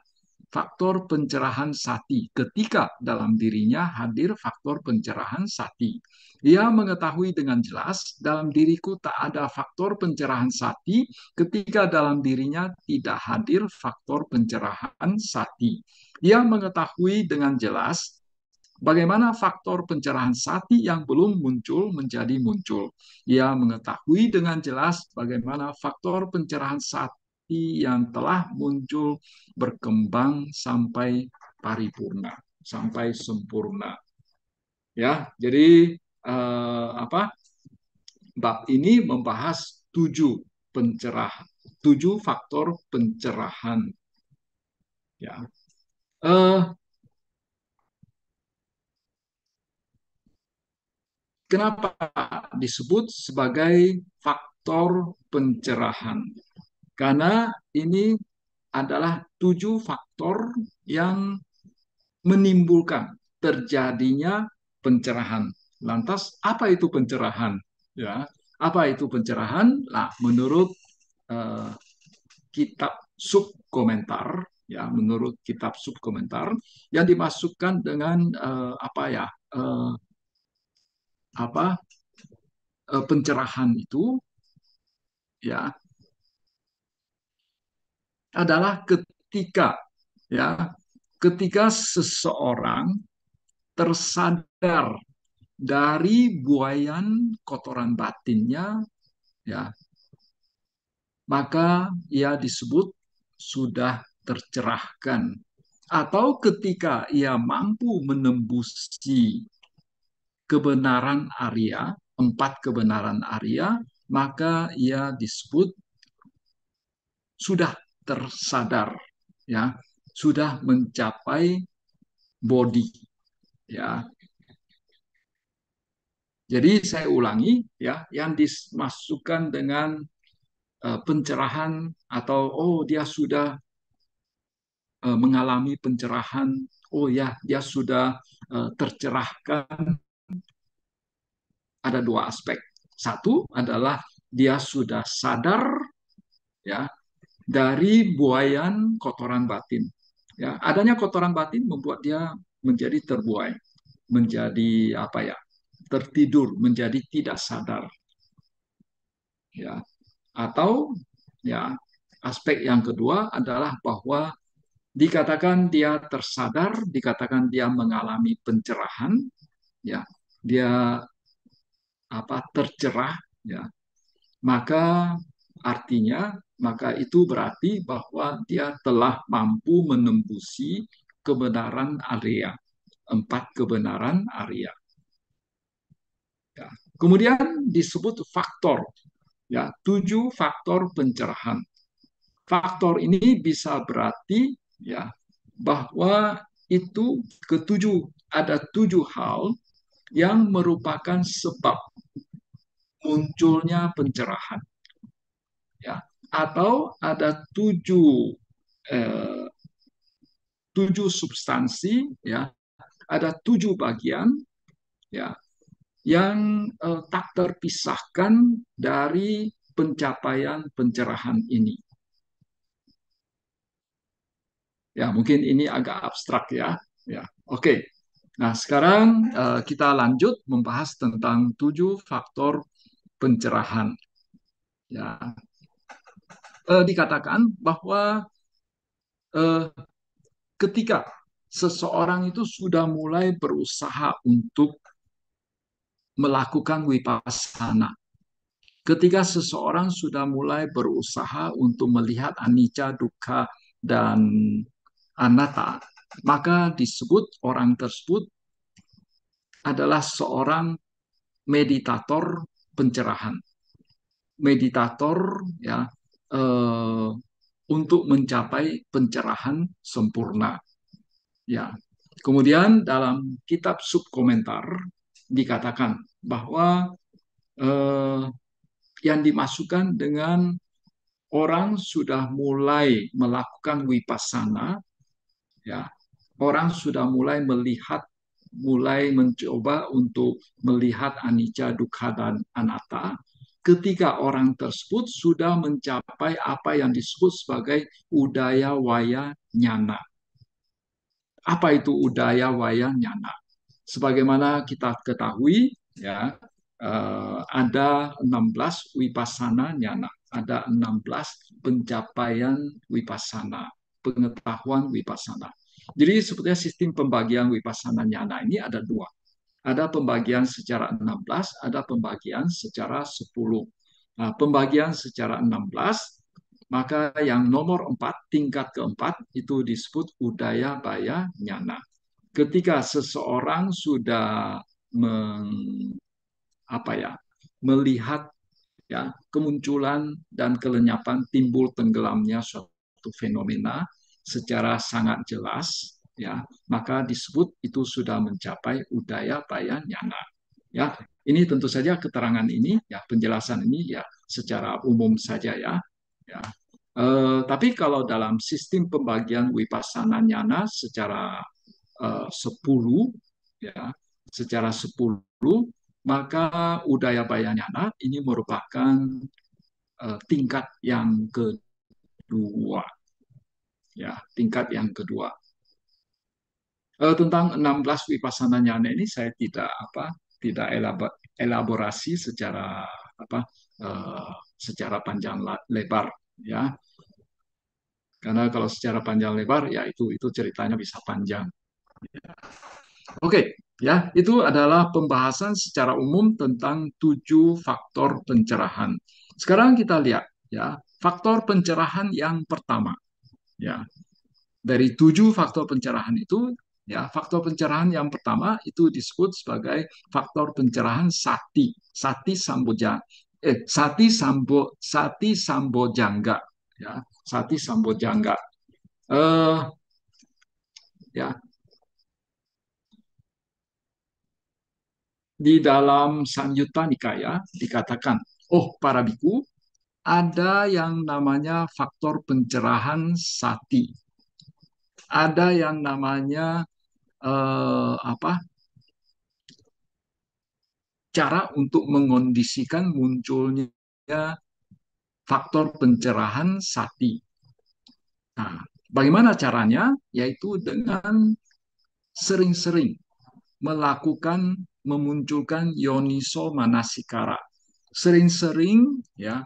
faktor pencerahan sati ketika dalam dirinya hadir faktor pencerahan sati. Ia mengetahui dengan jelas dalam diriku tak ada faktor pencerahan sati ketika dalam dirinya tidak hadir faktor pencerahan sati. Ia mengetahui dengan jelas bagaimana faktor pencerahan sati yang belum muncul menjadi muncul. Ia mengetahui dengan jelas bagaimana faktor pencerahan sati yang telah muncul berkembang sampai paripurna, sampai sempurna. Ya, jadi bab ini membahas 7 pencerahan 7 faktor pencerahan. Ya, eh, kenapa disebut sebagai faktor pencerahan? Karena ini adalah 7 faktor yang menimbulkan terjadinya pencerahan. Lantas, apa itu pencerahan? Ya, apa itu pencerahan? Nah, menurut eh, kitab subkomentar, ya, menurut kitab subkomentar yang dimasukkan dengan apa ya, eh, apa pencerahan itu, ya, adalah ketika, ya, ketika seseorang tersadar dari buayan kotoran batinnya, ya, maka ia disebut sudah tercerahkan. Atau ketika ia mampu menembusi kebenaran Arya, 4 kebenaran Arya, maka ia disebut sudah tersadar, ya, sudah mencapai body, ya. Jadi saya ulangi, ya, yang dimasukkan dengan pencerahan atau oh dia sudah mengalami pencerahan, oh ya dia sudah tercerahkan, ada 2 aspek. Satu adalah dia sudah sadar, ya, dari buayan kotoran batin. Ya, adanya kotoran batin membuat dia menjadi terbuai, menjadi apa ya, tertidur, menjadi tidak sadar. Ya, atau ya aspek yang kedua adalah bahwa dikatakan dia tersadar, dikatakan dia mengalami pencerahan, ya, dia apa tercerah, ya, maka artinya maka itu berarti bahwa dia telah mampu menembusi kebenaran Arya, 4 kebenaran Arya. Ya. Kemudian disebut faktor, ya, 7 faktor pencerahan. Faktor ini bisa berarti, ya, bahwa itu ketujuh, ada 7 hal yang merupakan sebab munculnya pencerahan, ya, atau ada 7 eh, 7 substansi, ya, ada 7 bagian, ya, yang tak terpisahkan dari pencapaian pencerahan ini. Ya, mungkin ini agak abstrak, ya. Ya, oke. Nah, sekarang kita lanjut membahas tentang 7 faktor pencerahan. Ya, dikatakan bahwa eh, ketika seseorang itu sudah mulai berusaha untuk melakukan vipassana, ketika seseorang sudah mulai berusaha untuk melihat anicca, dukkha, dan anatta, maka disebut orang tersebut adalah seorang meditator pencerahan. Meditator, ya, eh, untuk mencapai pencerahan sempurna. Ya. Kemudian dalam kitab subkomentar dikatakan bahwa eh, yang dimasukkan dengan orang sudah mulai melakukan vipassana, ya, orang sudah mulai melihat, mulai mencoba untuk melihat anicca, dukkha, dan anatta. Ketika orang tersebut sudah mencapai apa yang disebut sebagai udaya waya nyana. Apa itu udaya waya nyana? Sebagaimana kita ketahui, ya, ada 16 vipassana nyana, ada 16 pencapaian vipassana, pengetahuan vipassana. Jadi sebetulnya sistem pembagian vipassana nyana ini ada 2. Ada pembagian secara 16, ada pembagian secara 10. Nah, pembagian secara 16, maka yang nomor 4, tingkat keempat, itu disebut udaya baya nyana. Ketika seseorang sudah apa ya, melihat ya, kemunculan dan kelenyapan timbul tenggelamnya suatu fenomena secara sangat jelas, ya, maka disebut itu sudah mencapai Udayabaya Nyana. Ya, ini tentu saja keterangan ini, ya, penjelasan ini ya secara umum saja ya. Ya. Tapi kalau dalam sistem pembagian Wipasana Nyana secara 10, ya, secara 10, maka Udayabaya Nyana ini merupakan tingkat yang kedua, ya, tingkat yang kedua. Tentang 16 Wipasana Nyana ini saya tidak elaborasi secara panjang lebar, ya, karena kalau secara panjang lebar ya itu ceritanya bisa panjang. Oke, ya, itu adalah pembahasan secara umum tentang 7 faktor pencerahan. Sekarang kita lihat, ya, faktor pencerahan yang pertama, ya. Dari 7 faktor pencerahan itu, ya, faktor pencerahan yang pertama itu disebut sebagai faktor pencerahan sati sambojangga, ya, sati sambojangga. Eh, ya, di dalam Samyutta Nikaya dikatakan, oh para biku, ada yang namanya faktor pencerahan sati, ada yang namanya apa, cara untuk mengondisikan munculnya faktor pencerahan sati. Nah, bagaimana caranya? Yaitu dengan sering-sering melakukan memunculkan yoniso manasikara. Sering-sering, ya,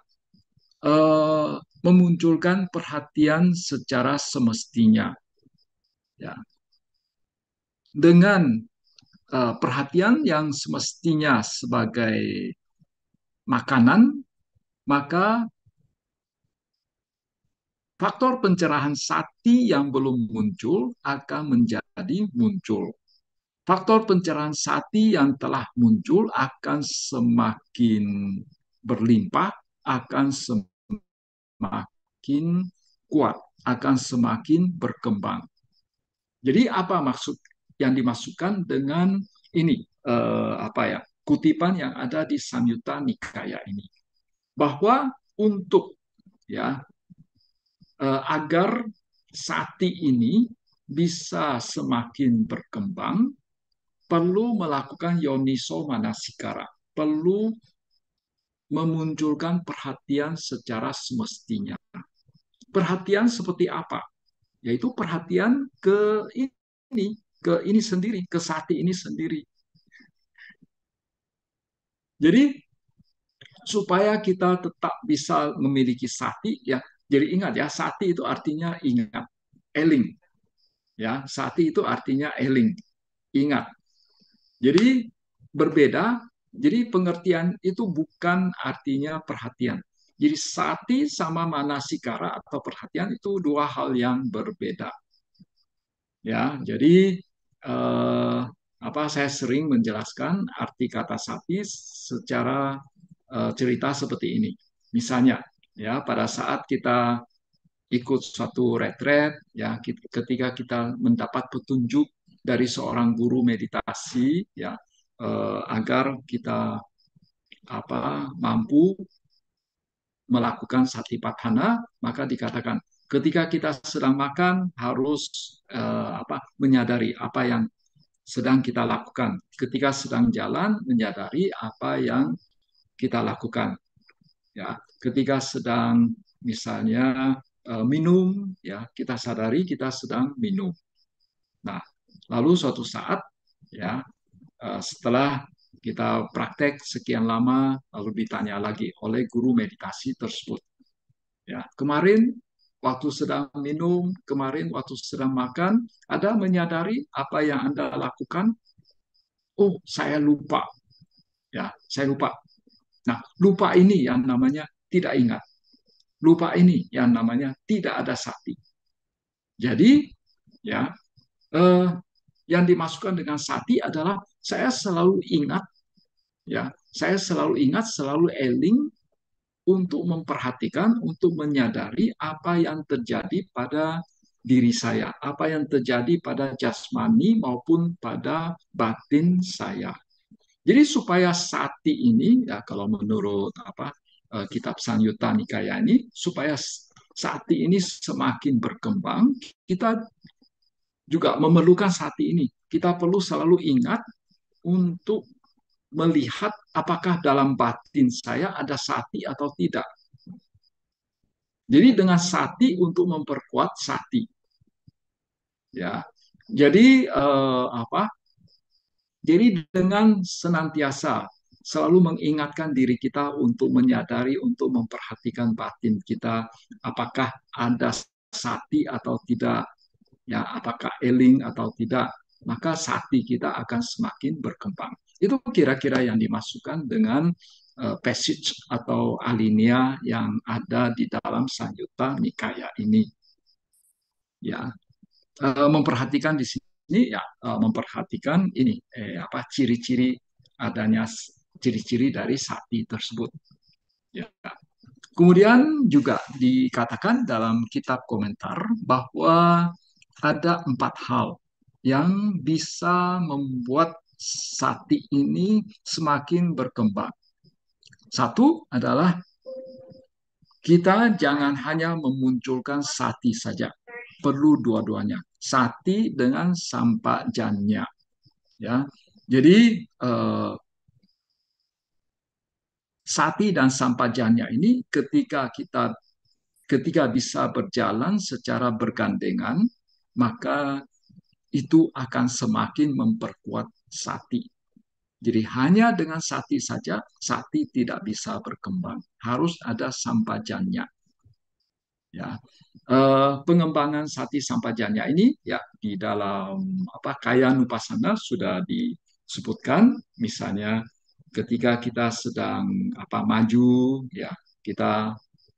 memunculkan perhatian secara semestinya, ya. Dengan perhatian yang semestinya sebagai makanan, maka faktor pencerahan sati yang belum muncul akan menjadi muncul. Faktor pencerahan sati yang telah muncul akan semakin berlimpah, akan semakin kuat, akan semakin berkembang. Jadi apa maksud yang dimasukkan dengan ini, kutipan yang ada di Samyutta Nikaya ini, bahwa untuk, ya, agar sati ini bisa semakin berkembang, perlu melakukan yoniso manasikara, perlu memunculkan perhatian secara semestinya. Perhatian seperti apa? Yaitu perhatian ke ini sendiri, ke sati ini sendiri. Jadi supaya kita tetap bisa memiliki sati, ya. Jadi ingat ya, sati itu artinya ingat, eling. Ya, sati itu artinya eling, ingat. Jadi berbeda. Jadi pengertian itu bukan artinya perhatian. Jadi sati sama manasikara atau perhatian itu dua hal yang berbeda. Ya, jadi eh, saya sering menjelaskan arti kata sati secara cerita seperti ini. Misalnya, ya, pada saat kita ikut suatu retret, ya, ketika kita mendapat petunjuk dari seorang guru meditasi, ya, agar kita mampu melakukan satipatthana, maka dikatakan ketika kita sedang makan harus menyadari apa yang sedang kita lakukan. Ketika sedang jalan, menyadari apa yang kita lakukan. Ya, ketika sedang misalnya minum, ya, kita sadari kita sedang minum. Nah, lalu suatu saat, ya, setelah kita praktek sekian lama, lalu ditanya lagi oleh guru meditasi tersebut, ya, kemarin waktu sedang minum, kemarin waktu sedang makan, ada menyadari apa yang Anda lakukan? Oh, saya lupa. Ya, saya lupa. Nah, lupa ini yang namanya tidak ingat. Lupa ini yang namanya tidak ada sati. Jadi, ya, eh, yang dimasukkan dengan sati adalah saya selalu ingat, ya, saya selalu ingat, selalu eling untuk memperhatikan, untuk menyadari apa yang terjadi pada diri saya, apa yang terjadi pada jasmani maupun pada batin saya. Jadi supaya sati ini, ya kalau menurut kitab Samyutta Nikaya ini, supaya sati ini semakin berkembang, kita juga memerlukan sati ini. Kita perlu selalu ingat untuk melihat apakah dalam batin saya ada sati atau tidak. Jadi dengan sati untuk memperkuat sati, ya. Jadi Jadi dengan senantiasa selalu mengingatkan diri kita untuk menyadari, untuk memperhatikan batin kita, apakah ada sati atau tidak, ya, apakah eling atau tidak, maka sati kita akan semakin berkembang. Itu kira-kira yang dimasukkan dengan passage atau alinea yang ada di dalam Samyutta Nikaya ini. Ya, memperhatikan di sini ya, memperhatikan ini ciri-ciri adanya ciri-ciri dari sati tersebut. Ya. Kemudian juga dikatakan dalam kitab komentar bahwa ada 4 hal yang bisa membuat sati ini semakin berkembang. Satu adalah kita jangan hanya memunculkan sati saja, perlu dua-duanya, sati dengan sampajanya, ya. Jadi sati dan sampajanya ini ketika bisa berjalan secara bergandengan, maka itu akan semakin memperkuat sati. Jadi hanya dengan sati saja, sati tidak bisa berkembang. Harus ada sampajannya. Ya, pengembangan sati sampajanya ini ya di dalam kaya nupasana sudah disebutkan, misalnya ketika kita sedang maju, ya kita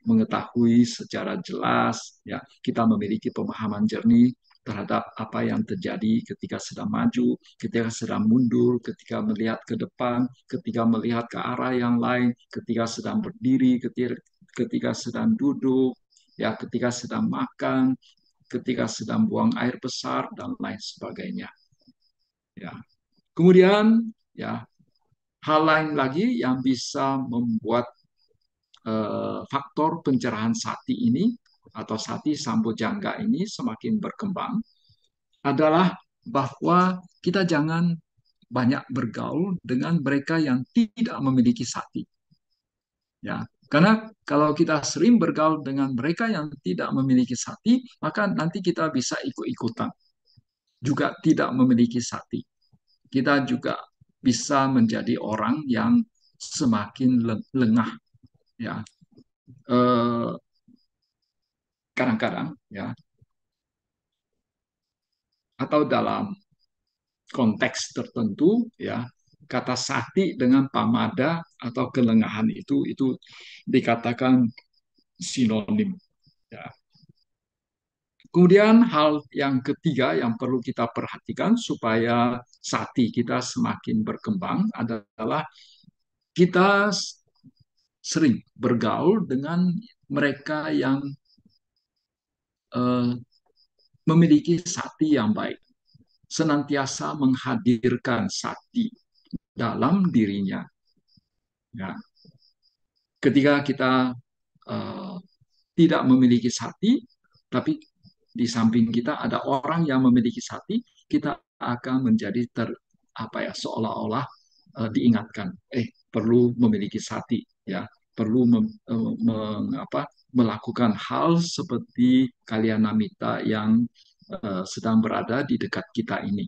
mengetahui secara jelas, ya kita memiliki pemahaman jernih terhadap apa yang terjadi ketika sedang maju, ketika sedang mundur, ketika melihat ke depan, ketika melihat ke arah yang lain, ketika sedang berdiri, ketika sedang duduk, ya ketika sedang makan, ketika sedang buang air besar dan lain sebagainya. Ya. Kemudian ya hal lain lagi yang bisa membuat faktor pencerahan sati ini atau sati sambojangga ini semakin berkembang adalah bahwa kita jangan banyak bergaul dengan mereka yang tidak memiliki sati. Ya, karena kalau kita sering bergaul dengan mereka yang tidak memiliki sati, maka nanti kita bisa ikut-ikutan. Juga tidak memiliki sati. Kita juga bisa menjadi orang yang semakin lengah. Ya, kadang-kadang ya, atau dalam konteks tertentu ya, kata sati dengan pamada atau kelengahan itu dikatakan sinonim. Ya. Kemudian hal yang ketiga yang perlu kita perhatikan supaya sati kita semakin berkembang adalah kita sering bergaul dengan mereka yang eh, memiliki sati yang baik, senantiasa menghadirkan sati dalam dirinya. Ya. Ketika kita eh, tidak memiliki sati, tapi di samping kita ada orang yang memiliki sati, kita akan menjadi seolah-olah diingatkan, perlu memiliki sati, ya, perlu melakukan hal seperti Kalyanamita yang sedang berada di dekat kita ini,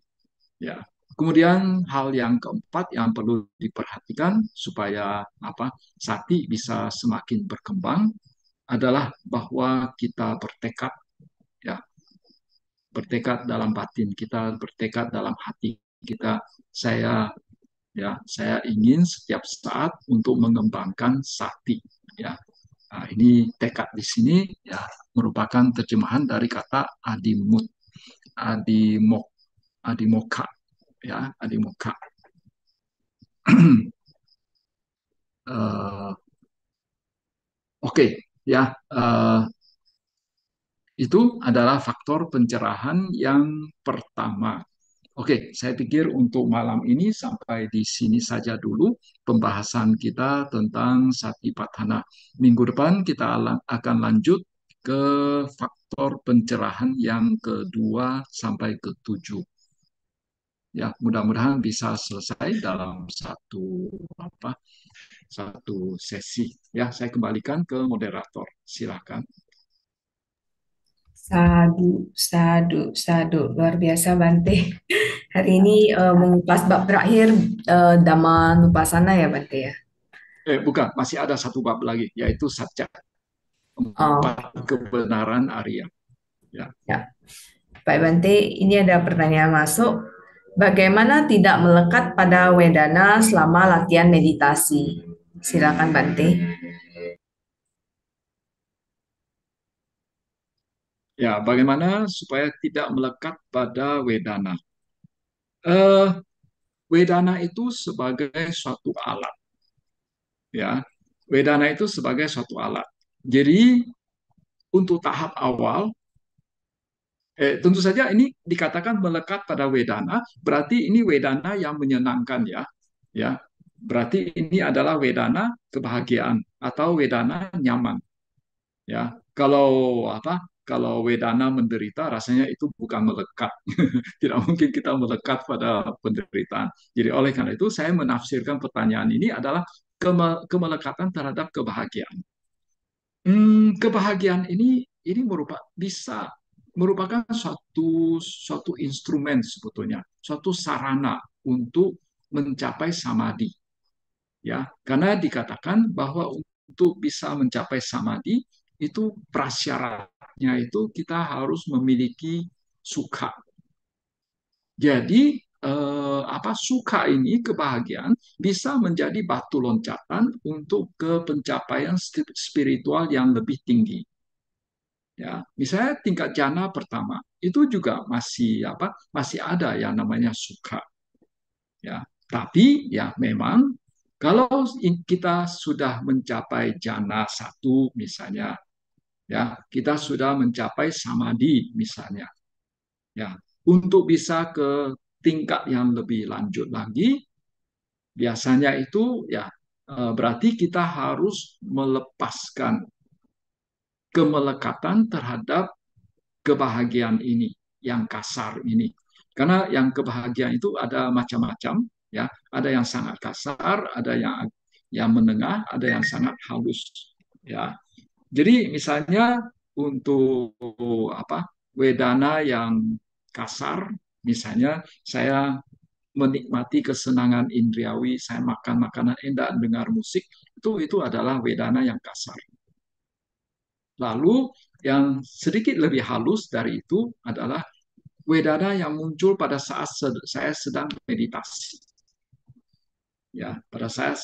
ya. Kemudian hal yang keempat yang perlu diperhatikan supaya sati bisa semakin berkembang adalah bahwa kita bertekad, ya, bertekad dalam batin kita, bertekad dalam hati kita. Saya ingin setiap saat untuk mengembangkan sati, ya. Nah, ini tekad di sini ya merupakan terjemahan dari kata adimut, adimok, adimoka, ya, adimoka. Oke, ya, itu adalah faktor pencerahan yang pertama. Oke, saya pikir untuk malam ini sampai di sini saja dulu pembahasan kita tentang Satipatthana. Minggu depan kita akan lanjut ke faktor pencerahan yang kedua sampai ketujuh. Ya, mudah-mudahan bisa selesai dalam satu sesi. Ya, saya kembalikan ke moderator. Silakan. Sadu, sadu, sadu. Luar biasa, Bante. Hari ini mengupas bab terakhir Dhamma Nupassana ya, Bante ya. Bukan, masih ada satu bab lagi, yaitu Satya, Oh, empat kebenaran Arya. Ya, ya. Pak Bante, ini ada pertanyaan masuk. Bagaimana tidak melekat pada Wedana selama latihan meditasi? Silakan Bante. ya, bagaimana supaya tidak melekat pada Wedana? Eh, Wedana itu sebagai suatu alat, ya. Wedana itu sebagai suatu alat. Jadi untuk tahap awal, tentu saja ini dikatakan melekat pada Wedana, berarti ini Wedana yang menyenangkan ya, ya. Berarti ini adalah Wedana kebahagiaan atau Wedana nyaman. Ya, kalau apa? Kalau Wedana menderita, rasanya itu bukan melekat. Tidak mungkin kita melekat pada penderitaan. Jadi oleh karena itu, saya menafsirkan pertanyaan ini adalah kemelekatan terhadap kebahagiaan. Kebahagiaan ini bisa merupakan suatu instrumen sebetulnya, suatu sarana untuk mencapai samadhi. Ya, karena dikatakan bahwa untuk bisa mencapai samadhi itu prasyaratnya itu kita harus memiliki sukha. Jadi suka ini kebahagiaan bisa menjadi batu loncatan untuk ke pencapaian spiritual yang lebih tinggi. Ya, misalnya tingkat jana pertama itu juga masih ada yang namanya sukha. Ya, tapi ya memang kalau kita sudah mencapai jana satu misalnya, ya kita sudah mencapai samadhi misalnya, ya untuk bisa ke tingkat yang lebih lanjut lagi, biasanya itu ya berarti kita harus melepaskan kemelekatan terhadap kebahagiaan ini, yang kasar ini. Karena yang kebahagiaan itu ada macam-macam, ya. Ada yang sangat kasar, ada yang menengah, ada yang sangat halus, ya. Jadi misalnya untuk wedana yang kasar, misalnya saya menikmati kesenangan indriawi, saya makan makanan enak, dengar musik, itu adalah wedana yang kasar. Lalu yang sedikit lebih halus dari itu adalah wedana yang muncul pada saat saya sedang meditasi. Ya, pada saat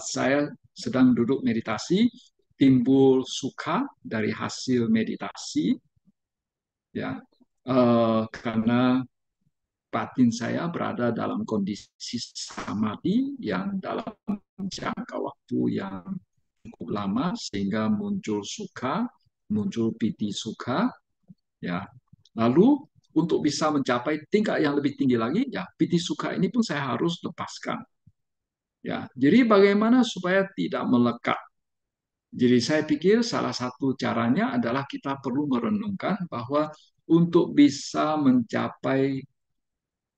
saya sedang duduk meditasi, timbul suka dari hasil meditasi, ya, karena batin saya berada dalam kondisi samadhi yang dalam jangka waktu yang cukup lama sehingga muncul suka, muncul piti suka, ya. Lalu untuk bisa mencapai tingkat yang lebih tinggi lagi, ya piti suka ini pun saya harus lepaskan. Ya, jadi bagaimana supaya tidak melekat? Jadi saya pikir salah satu caranya adalah kita perlu merenungkan bahwa untuk bisa mencapai,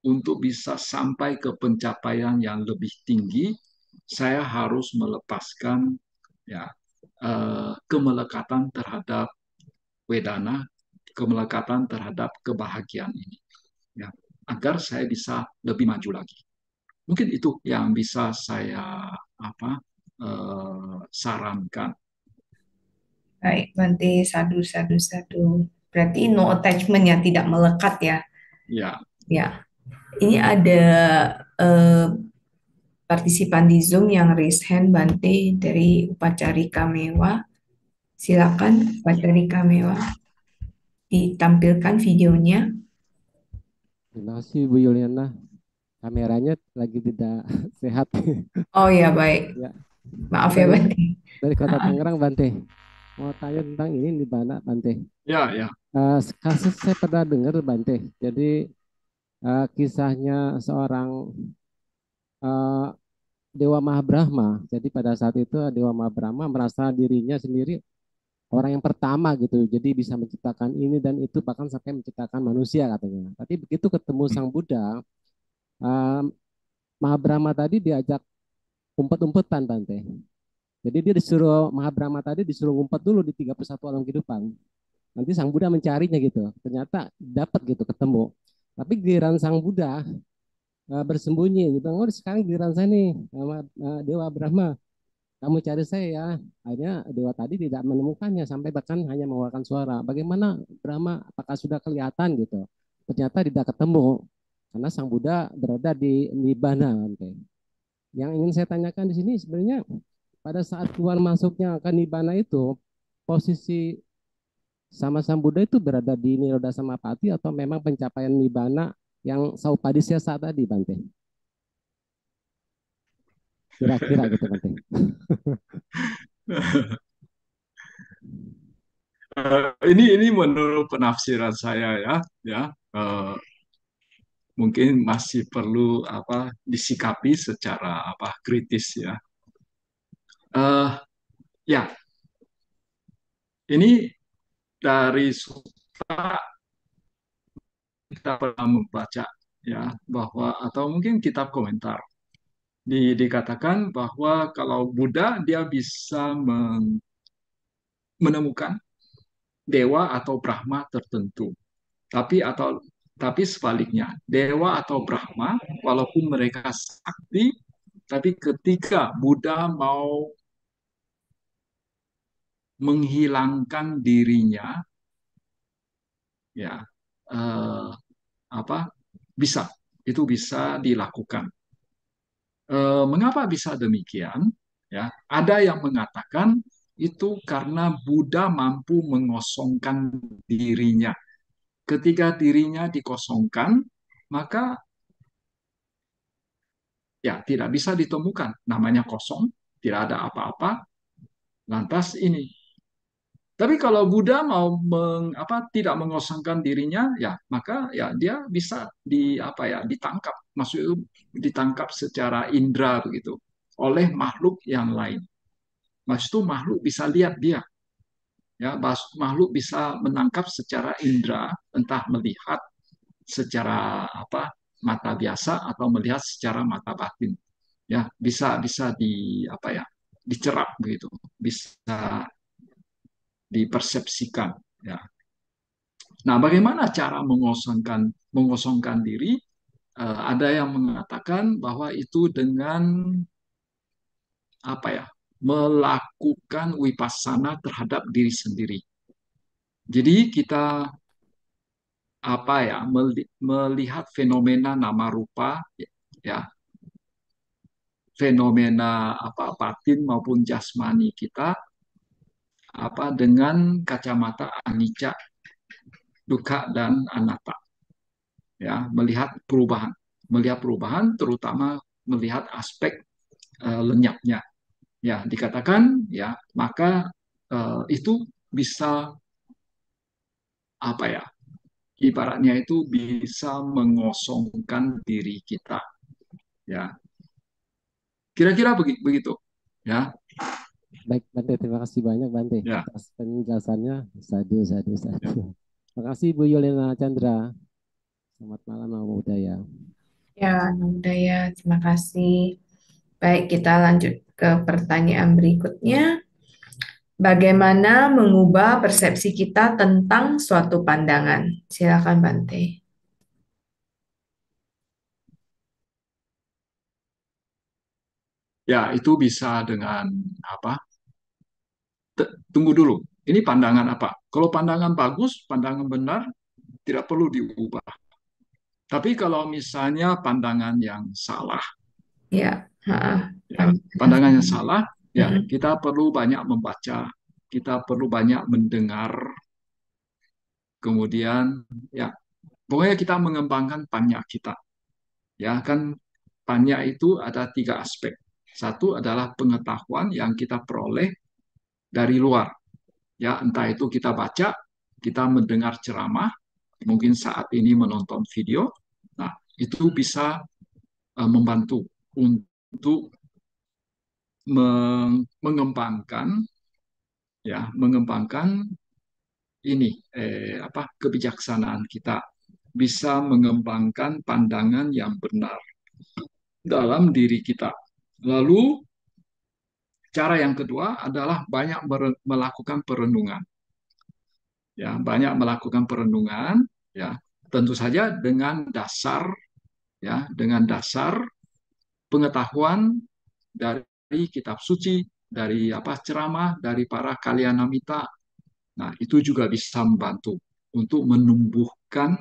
untuk bisa sampai ke pencapaian yang lebih tinggi, saya harus melepaskan ya kemelekatan terhadap wedana, kemelekatan terhadap kebahagiaan ini, ya, agar saya bisa lebih maju lagi. Mungkin itu yang bisa saya sarankan. Baik, Bante, sadu, sadu, sadu. Berarti no attachment ya, tidak melekat ya. Ya, Ya, ini ada eh, partisipan di Zoom yang raise hand Bante dari Upacarika Mewa. Silakan Upacarika Mewa ditampilkan videonya. Terima kasih Bu Yuliana. Kameranya lagi tidak sehat. Oh ya, baik. Ya, Maaf ini ya dari Bante. dari Kota Heeh. Tangerang, Bante. Mau tanya tentang ini di mana, Bante? Ya, ya. Kasus saya pernah dengar, Bante. Jadi kisahnya seorang eh, Dewa Mahabrahma. Jadi pada saat itu Dewa Mahabrahma merasa dirinya sendiri orang yang pertama gitu. Jadi bisa menciptakan ini dan itu bahkan sampai menciptakan manusia katanya. Tapi begitu ketemu Hmm. Sang Buddha, eh, Mahabrahma tadi diajak umpet-umpetan, Bante. Jadi dia disuruh Mahabrahma tadi disuruh ngumpet dulu di 31 alam kehidupan. Nanti Sang Buddha mencarinya gitu. Ternyata dapat gitu ketemu. Tapi giliran Sang Buddha bersembunyi, dia bilang, oh sekarang giliran saya nih, sama Dewa Brahma, kamu cari saya ya. Akhirnya Dewa tadi tidak menemukannya sampai bahkan hanya mengeluarkan suara. Bagaimana Brahma? Apakah sudah kelihatan gitu? Ternyata tidak ketemu karena Sang Buddha berada di Nibbana. Oke. Yang ingin saya tanyakan di sini sebenarnya pada saat keluar masuknya ke Nibbana itu posisi sama Sang Buddha itu berada di Niroda Samapati atau memang pencapaian Nibbana yang Saupadisya tadi, Bante? Kira-kira gitu, Bante. Ini menurut penafsiran saya ya, ya. Eh, Mungkin masih perlu apa disikapi secara apa kritis ya. Eh, ya, ini dari sutra kita pernah membaca ya bahwa atau mungkin kitab komentar dikatakan bahwa kalau Buddha dia bisa menemukan dewa atau Brahma tertentu. Tapi sebaliknya, dewa atau Brahma walaupun mereka sakti, tapi ketika Buddha mau menghilangkan dirinya, ya eh, apa bisa itu bisa dilakukan. Mengapa bisa demikian? Ya, ada yang mengatakan itu karena Buddha mampu mengosongkan dirinya. Ketika dirinya dikosongkan, maka ya tidak bisa ditemukan. Namanya kosong, tidak ada apa-apa. Lantas ini. Tapi kalau Buddha mau tidak mengosongkan dirinya, ya maka ya dia bisa ditangkap, maksudnya ditangkap secara indera begitu oleh makhluk yang lain. Maksud itu makhluk bisa lihat dia, ya makhluk bisa menangkap secara indera, entah melihat secara mata biasa atau melihat secara mata batin. Ya bisa bisa dicerap begitu, bisa dipersepsikan. Ya. Nah, bagaimana cara mengosongkan diri? Ada yang mengatakan bahwa itu dengan apa ya melakukan wipasana terhadap diri sendiri. Jadi kita melihat fenomena nama rupa, ya fenomena batin maupun jasmani kita dengan kacamata anicca, dukkha dan anatta. Ya, melihat perubahan terutama melihat aspek lenyapnya. Ya, dikatakan ya, maka itu bisa apa ya? Ibaratnya itu bisa mengosongkan diri kita. Ya, kira-kira begitu. Ya, Baik, Bante, terima kasih banyak, Bante, ya, atas penjelasannya. Sadu, sadu, sadu. ya. Terima kasih, Bu Yolena Chandra. Selamat malam, Namo Buddhaya. Ya, Nandaya, terima kasih. Baik, kita lanjut ke pertanyaan berikutnya. Bagaimana mengubah persepsi kita tentang suatu pandangan? Silakan, Bante. Ya, itu bisa dengan apa? Tunggu dulu. Ini pandangan apa? Kalau pandangan bagus, pandangan benar, tidak perlu diubah. Tapi kalau misalnya pandangan yang salah, Ya, ya, pandangan pandangan yang saya. salah, ya Mm-mm. kita perlu banyak membaca, kita perlu banyak mendengar, kemudian ya pokoknya kita mengembangkan panya kita. Ya kan panya itu ada tiga aspek. Satu adalah pengetahuan yang kita peroleh dari luar. Ya, entah itu kita baca, kita mendengar ceramah, mungkin saat ini menonton video. Nah, itu bisa membantu untuk mengembangkan mengembangkan ini kebijaksanaan kita, bisa mengembangkan pandangan yang benar dalam diri kita. Lalu cara yang kedua adalah banyak melakukan perenungan. Ya, banyak melakukan perenungan, ya. Tentu saja dengan dasar pengetahuan dari kitab suci, dari ceramah dari para kalyanamita. Nah, itu juga bisa membantu untuk menumbuhkan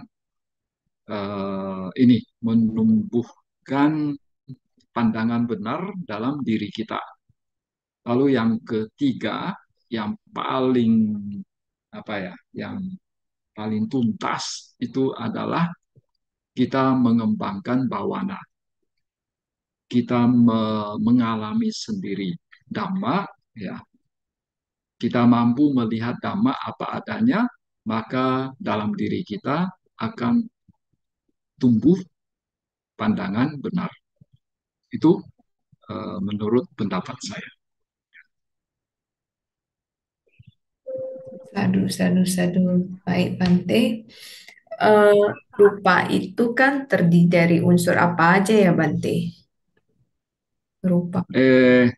pandangan benar dalam diri kita. Lalu yang ketiga, yang paling yang paling tuntas itu adalah kita mengembangkan bawana. Kita mengalami sendiri Dhamma, ya. Kita mampu melihat Dhamma apa adanya, maka dalam diri kita akan tumbuh pandangan benar. Itu menurut pendapat saya. Sadu, sadu, sadu. Baik, Bante. Eh, Rupa itu kan terdiri dari unsur apa aja ya, Bante? Rupa. Eh,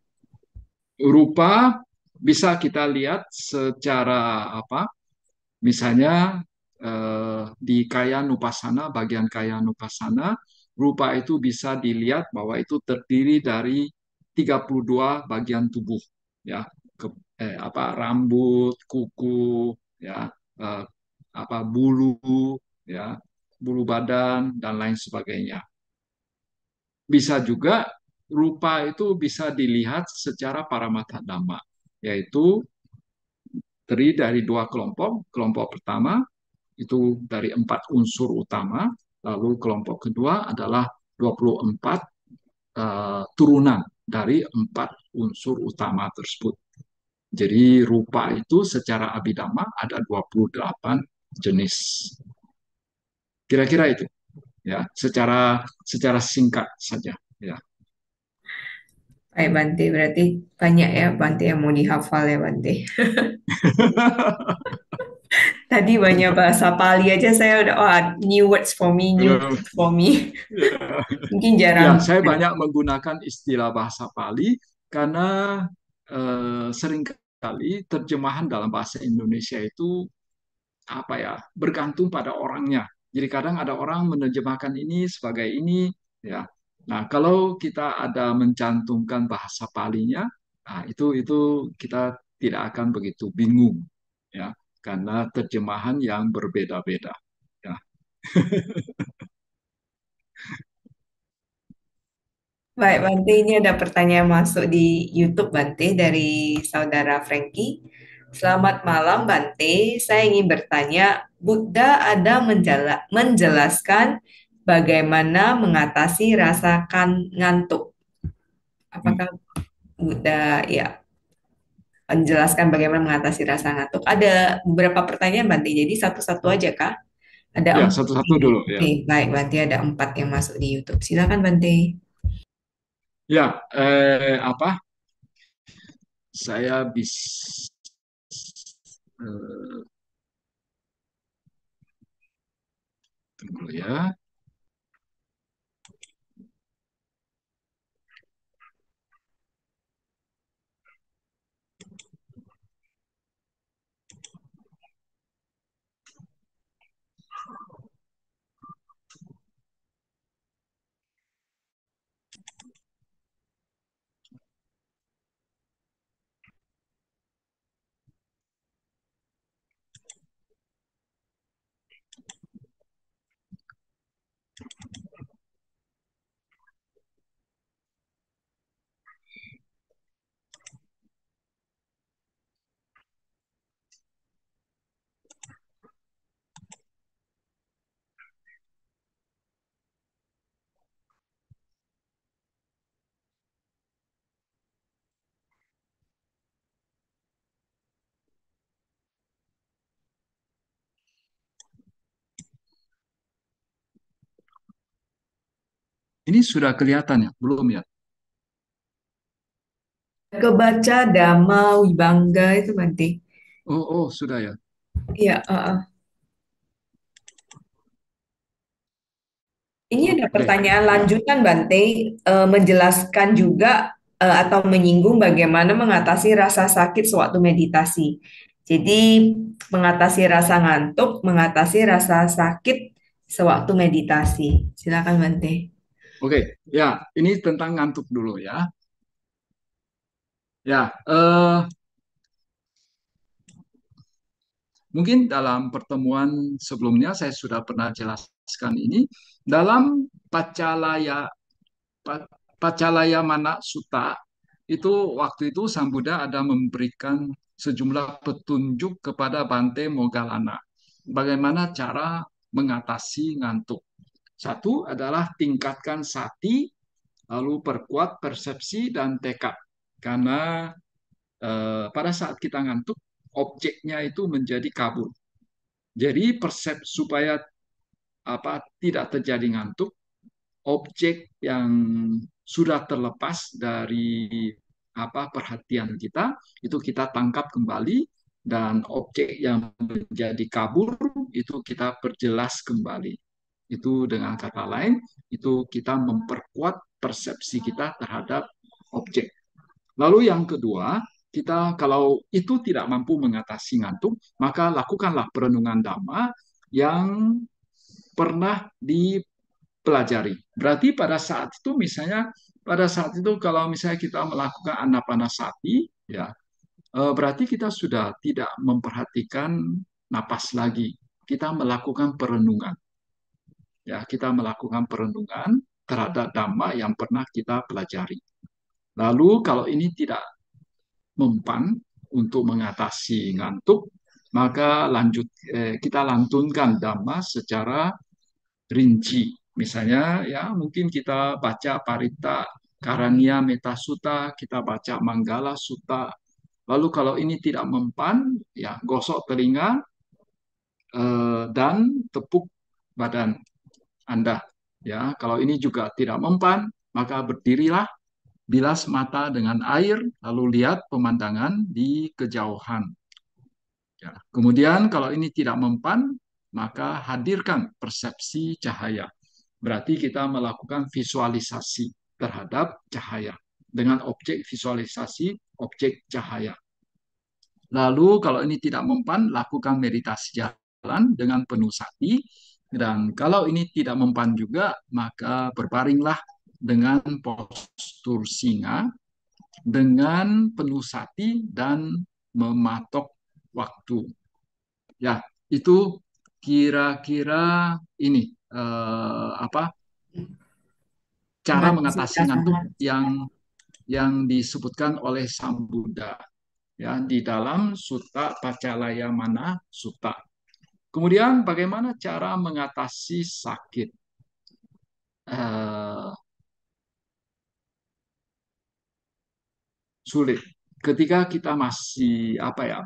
Rupa bisa kita lihat secara misalnya di kaya nupasana, bagian kaya nupasana, rupa itu bisa dilihat bahwa itu terdiri dari 32 bagian tubuh, ya, rambut, kuku, ya, eh, bulu, ya, bulu badan dan lain sebagainya. Bisa juga rupa itu bisa dilihat secara paramatha dhamma, yaitu terdiri dari dua kelompok. Kelompok pertama itu dari 4 unsur utama, lalu kelompok kedua adalah 24 turunan dari 4 unsur utama tersebut. Jadi rupa itu secara abhidhamma ada 28 jenis. Kira-kira itu, ya, secara singkat saja, ya. Baik, Bante. Berarti banyak ya, Bante, yang mau dihafal ya, Bante. Tadi banyak bahasa Pali aja saya udah, oh, new words for me, new words for me. Mungkin Ya, jarang. saya banyak menggunakan istilah bahasa Pali karena seringkali terjemahan dalam bahasa Indonesia itu bergantung pada orangnya. Jadi kadang ada orang menerjemahkan ini sebagai ini, ya. Nah, kalau kita ada mencantumkan bahasa Palinya, nah itu kita tidak akan begitu bingung, ya, karena terjemahan yang berbeda-beda, ya. Baik, Bante, ini ada pertanyaan masuk di YouTube, Bante, dari saudara Frankie. Selamat malam, Bante. Saya ingin bertanya, Buddha ada menjelaskan bagaimana mengatasi rasa ngantuk. Hmm. Apakah Buddha ya menjelaskan bagaimana mengatasi rasa ngantuk? Ada beberapa pertanyaan, Bante. Jadi satu-satu aja, Kak. Ada Ya, empat. satu-satu dulu, ya. Oke, baik, Bante. Ada 4 yang masuk di YouTube. Silakan, Bante. Ya, saya bisa tunggu ya. Ini sudah kelihatan ya? Belum ya? Kebaca Dhamma Wibangga itu Bante. Oh, oh, sudah ya. Iya, ini ada Oke, pertanyaan ya. lanjutan Bante, menjelaskan juga atau menyinggung bagaimana mengatasi rasa sakit sewaktu meditasi. Jadi, mengatasi rasa ngantuk, mengatasi rasa sakit sewaktu meditasi. Silakan Bante. Oke, ya. Ini tentang ngantuk dulu ya. Ya, mungkin dalam pertemuan sebelumnya saya sudah pernah jelaskan ini. Dalam Pacalaya Mana Sutta, itu waktu itu Sang Buddha ada memberikan sejumlah petunjuk kepada Bante Moggallana. Bagaimana cara mengatasi ngantuk. Satu adalah tingkatkan sati, lalu perkuat persepsi dan tekad. Karena pada saat kita ngantuk, objeknya itu menjadi kabur. Jadi supaya tidak terjadi ngantuk, objek yang sudah terlepas dari perhatian kita itu kita tangkap kembali, dan objek yang menjadi kabur itu kita perjelas kembali. Itu dengan kata lain, itu kita memperkuat persepsi kita terhadap objek. Lalu yang kedua, kita kalau itu tidak mampu mengatasi ngantuk, maka lakukanlah perenungan Dhamma yang pernah dipelajari. Berarti pada saat itu misalnya, pada saat itu kalau misalnya kita melakukan anapanasati, ya berarti kita sudah tidak memperhatikan napas lagi. Kita melakukan perenungan. Ya, kita melakukan perenungan terhadap Dhamma yang pernah kita pelajari. Lalu kalau ini tidak mempan untuk mengatasi ngantuk, maka kita lantunkan Dhamma secara rinci. Misalnya ya mungkin kita baca Parita Karania Metta Sutta, kita baca Manggala Sutta. Lalu kalau ini tidak mempan, ya gosok telinga dan tepuk badan Anda. Ya, kalau ini juga tidak mempan, maka berdirilah, bilas mata dengan air, lalu lihat pemandangan di kejauhan. Ya. Kemudian kalau ini tidak mempan, maka hadirkan persepsi cahaya. Berarti kita melakukan visualisasi terhadap cahaya dengan objek visualisasi, objek cahaya. Lalu kalau ini tidak mempan, lakukan meditasi jalan dengan penuh sati. Dan kalau ini tidak mempan juga, maka berbaringlah dengan postur singa, dengan penuh sati dan mematok waktu. Ya, itu kira-kira ini cara Mengatasi mengatasi rasa ngantuk ngantuk. yang disebutkan oleh Sang Buddha ya di dalam Sutta Pacalaya Mana Sutta. Kemudian bagaimana cara mengatasi sakit? Eh, Sulit. Ketika kita masih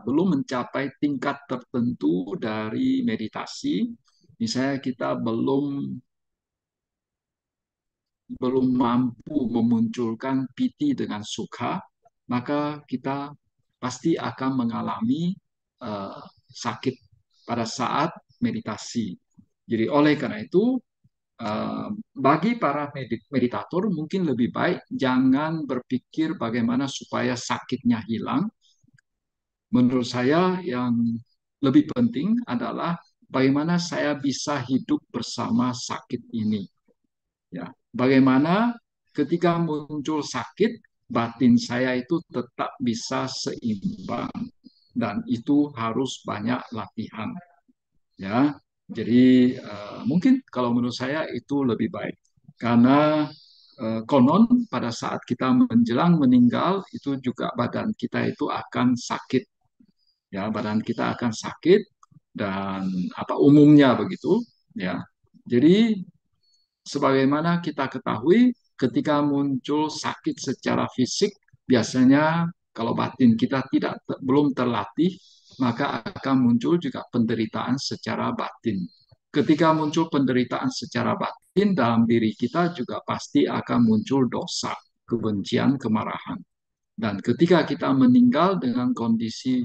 belum mencapai tingkat tertentu dari meditasi, misalnya kita belum mampu memunculkan piti dengan sukha, maka kita pasti akan mengalami sakit pada saat meditasi. Jadi oleh karena itu, bagi para meditator mungkin lebih baik jangan berpikir bagaimana supaya sakitnya hilang. Menurut saya yang lebih penting adalah bagaimana saya bisa hidup bersama sakit ini. Ya, bagaimana ketika muncul sakit, batin saya itu tetap bisa seimbang, dan itu harus banyak latihan. Ya, jadi mungkin kalau menurut saya itu lebih baik karena konon pada saat kita menjelang meninggal itu juga badan kita itu akan sakit. Ya, badan kita akan sakit dan umumnya begitu. Ya, jadi sebagaimana kita ketahui, ketika muncul sakit secara fisik, biasanya kalau batin kita belum terlatih, maka akan muncul juga penderitaan secara batin. ketika muncul penderitaan secara batin dalam diri kita juga pasti akan muncul dosa, kebencian, kemarahan. Dan ketika kita meninggal dengan kondisi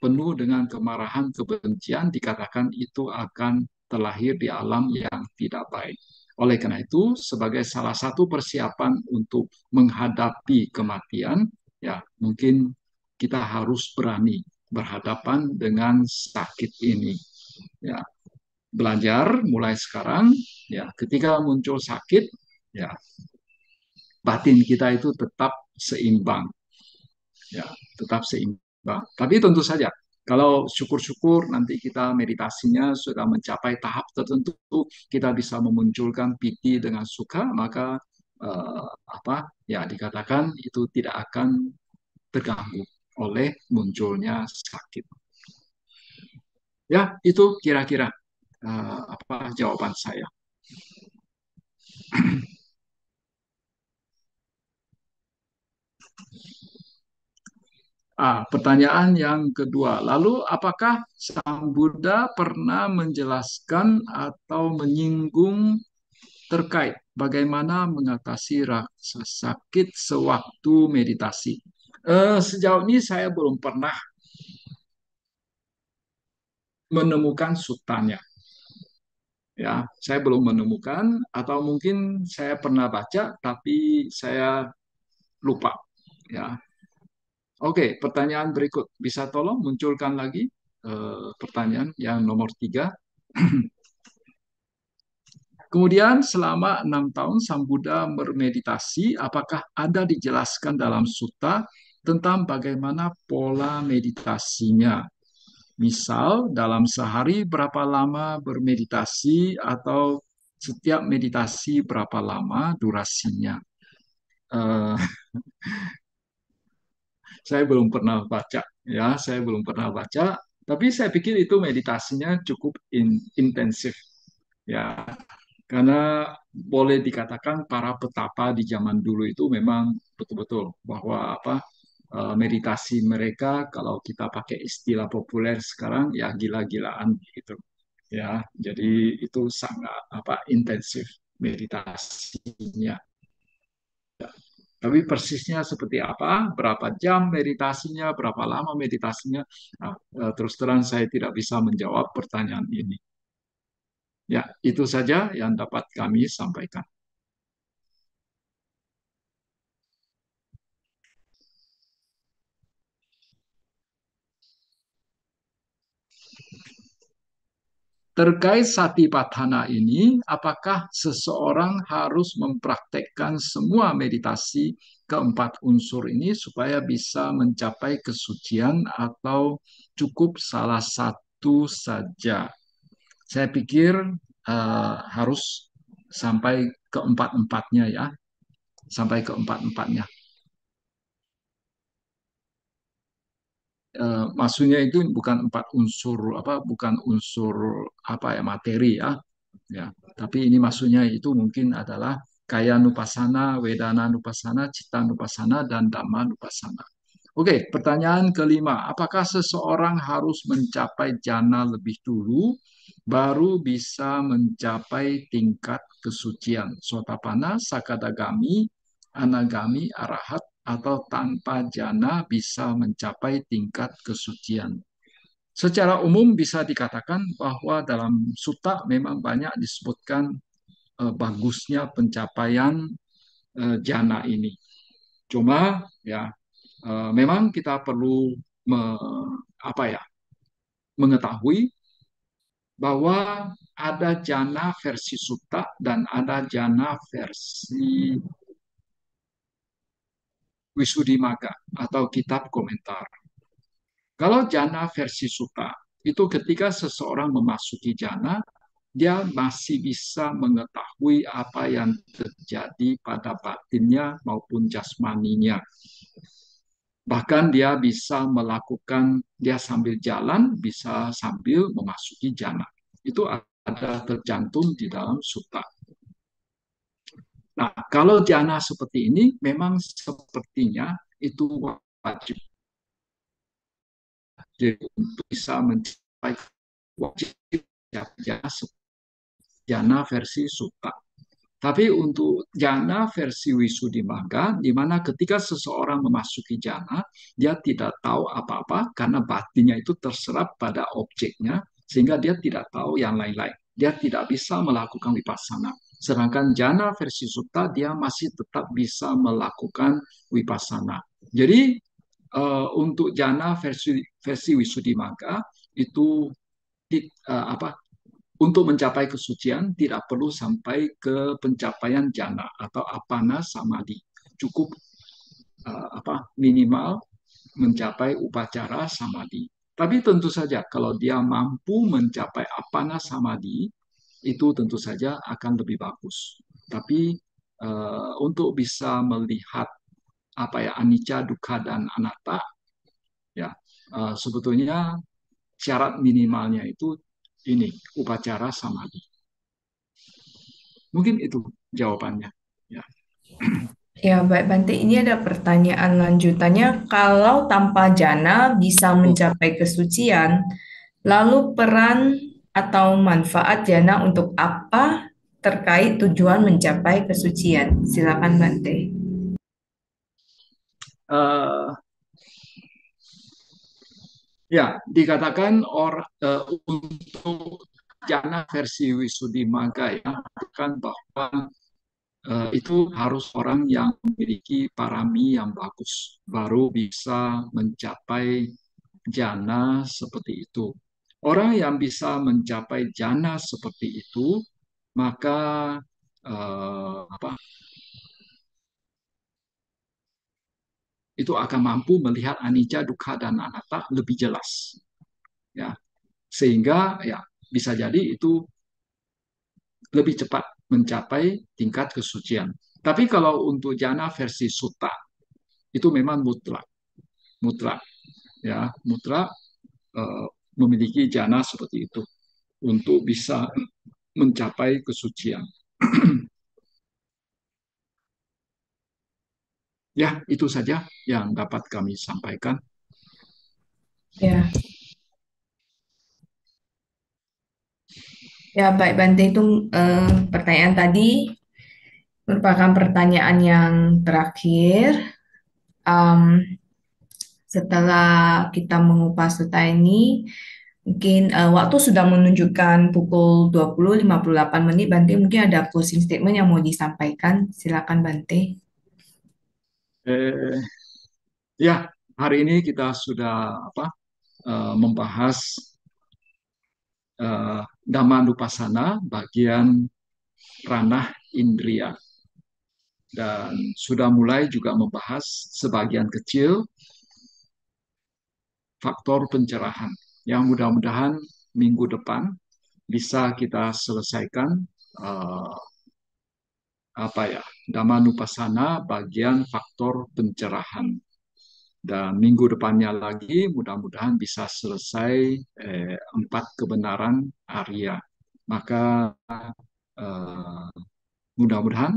penuh dengan kemarahan, kebencian, dikatakan itu akan terlahir di alam yang tidak baik. Oleh karena itu, sebagai salah satu persiapan untuk menghadapi kematian, ya mungkin kita harus berani berhadapan dengan sakit ini. Ya, belajar mulai sekarang, ya ketika muncul sakit, ya batin kita itu tetap seimbang, ya tetap seimbang. Tapi tentu saja kalau syukur-syukur nanti kita meditasinya sudah mencapai tahap tertentu, kita bisa memunculkan piti dengan suka, maka ya dikatakan itu tidak akan terganggu oleh munculnya sakit. Ya, itu kira-kira jawaban saya. Pertanyaan yang kedua, lalu apakah Sang Buddha pernah menjelaskan atau menyinggung terkait bagaimana mengatasi rasa sakit sewaktu meditasi? Sejauh ini saya belum pernah menemukan sutanya. Ya, saya belum menemukan, atau mungkin saya pernah baca tapi saya lupa. Ya, oke, pertanyaan berikut. Bisa tolong munculkan lagi pertanyaan yang nomor 3. Kemudian selama 6 tahun Sang Buddha bermeditasi, apakah ada dijelaskan dalam sutta tentang bagaimana pola meditasinya? Misal dalam sehari berapa lama bermeditasi atau setiap meditasi berapa lama durasinya? Eh, saya belum pernah baca, ya, saya belum pernah baca, tapi saya pikir itu meditasinya cukup intensif, ya, karena boleh dikatakan para petapa di zaman dulu itu memang betul-betul bahwa meditasi mereka kalau kita pakai istilah populer sekarang ya gila-gilaan gitu, ya, jadi itu sangat intensif meditasinya. Tapi persisnya seperti apa, berapa jam meditasinya, berapa lama meditasinya, terus terang saya tidak bisa menjawab pertanyaan ini. Ya, itu saja yang dapat kami sampaikan. Terkait satipatthana ini, apakah seseorang harus mempraktekkan semua meditasi keempat unsur ini supaya bisa mencapai kesucian atau cukup salah satu saja? Saya pikir harus sampai keempat-empatnya, ya, sampai keempat-empatnya. Maksudnya itu bukan empat unsur bukan unsur materi, ya, tapi ini maksudnya itu mungkin adalah kaya nupasana, wedana nupasana, citta nupasana, dan dhamma nupasana. Oke, pertanyaan kelima, apakah seseorang harus mencapai jana lebih dulu baru bisa mencapai tingkat kesucian sotapanna, sakadagami, anagami, arahat, atau tanpa jana bisa mencapai tingkat kesucian? Secara umum bisa dikatakan bahwa dalam sutta memang banyak disebutkan bagusnya pencapaian jana ini. Cuma ya memang kita perlu mengetahui bahwa ada jana versi sutta dan ada jana versi Visuddhimagga atau kitab komentar. Kalau jana versi sutta, itu ketika seseorang memasuki jana, dia masih bisa mengetahui apa yang terjadi pada batinnya maupun jasmaninya. Bahkan dia bisa melakukan, dia sambil jalan, bisa sambil memasuki jana. Itu ada tercantum di dalam sutta. Nah, kalau jana seperti ini, memang sepertinya itu wajib. Jadi untuk bisa mencapai wajib jana jana versi sutta. Tapi untuk jana versi Wisudimagga, di mana ketika seseorang memasuki jana, dia tidak tahu apa-apa karena batinnya itu terserap pada objeknya, sehingga dia tidak tahu yang lain-lain. Dia tidak bisa melakukan vipassana. Sedangkan jana versi sutta, dia masih tetap bisa melakukan vipassana. Jadi untuk jana versi Wisudimagga itu apa untuk mencapai kesucian tidak perlu sampai ke pencapaian jana atau apana samadhi. Cukup minimal mencapai upacara samadhi. Tapi tentu saja kalau dia mampu mencapai apana samadhi itu tentu saja akan lebih bagus. Tapi untuk bisa melihat anicca, dukkha dan anatta ya sebetulnya syarat minimalnya itu ini upacara samadhi. Mungkin itu jawabannya. Ya. Ya, baik Bante. Ini ada pertanyaan lanjutannya. Kalau tanpa jana bisa mencapai kesucian, lalu peran atau manfaat jana untuk apa terkait tujuan mencapai kesucian? Silakan Bante. Uh, ya, dikatakan untuk jana versi Wisudimagga ya, kan bahwa itu harus orang yang memiliki parami yang bagus, baru bisa mencapai jana seperti itu. Orang yang bisa mencapai jana seperti itu, maka itu akan mampu melihat anicca, dukkha, dan anatta lebih jelas. Ya, sehingga ya bisa jadi itu lebih cepat mencapai tingkat kesucian. Tapi kalau untuk jana versi sutta itu memang mutlak, mutlak, ya mutlak memiliki jana seperti itu untuk bisa mencapai kesucian. Ya, itu saja yang dapat kami sampaikan. Ya, ya baik Bante itu pertanyaan tadi merupakan pertanyaan yang terakhir. Em, Setelah kita mengupas data ini, mungkin waktu sudah menunjukkan pukul 20.58 Bante, mungkin ada closing statement yang mau disampaikan. Silakan Bante. Eh, ya, hari ini kita sudah membahas Dhammanupassana bagian ranah indria dan sudah mulai juga membahas sebagian kecil faktor pencerahan yang mudah-mudahan minggu depan bisa kita selesaikan uh, Dhammanupassana bagian faktor pencerahan. Dan minggu depannya lagi mudah-mudahan bisa selesai 4 kebenaran Arya. Maka mudah-mudahan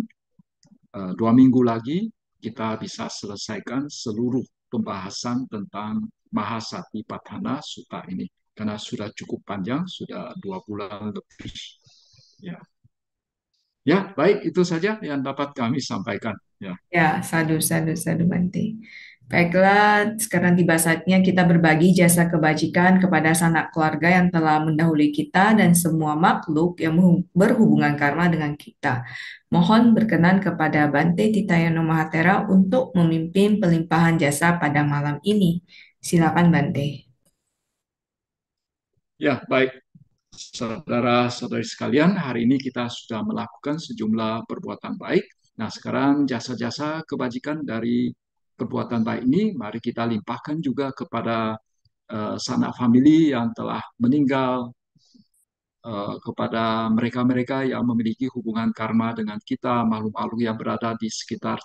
2 minggu lagi kita bisa selesaikan seluruh pembahasan tentang Mahasatipatthana Sutta ini. Karena sudah cukup panjang, sudah 2 bulan lebih. Ya, ya baik itu saja yang dapat kami sampaikan. Ya. Ya, sadu, sadu, sadu Bante. Baiklah, sekarang tiba saatnya kita berbagi jasa kebajikan kepada sanak keluarga yang telah mendahului kita dan semua makhluk yang berhubungan karma dengan kita. Mohon berkenan kepada Bante Titayano Mahatera untuk memimpin pelimpahan jasa pada malam ini. Silakan Bante. Ya, baik. Saudara-saudari sekalian, hari ini kita sudah melakukan sejumlah perbuatan baik. Nah, sekarang jasa-jasa kebajikan dari perbuatan baik ini, mari kita limpahkan juga kepada sanak famili yang telah meninggal, kepada mereka-mereka yang memiliki hubungan karma dengan kita, makhluk-makhluk yang berada di sekitar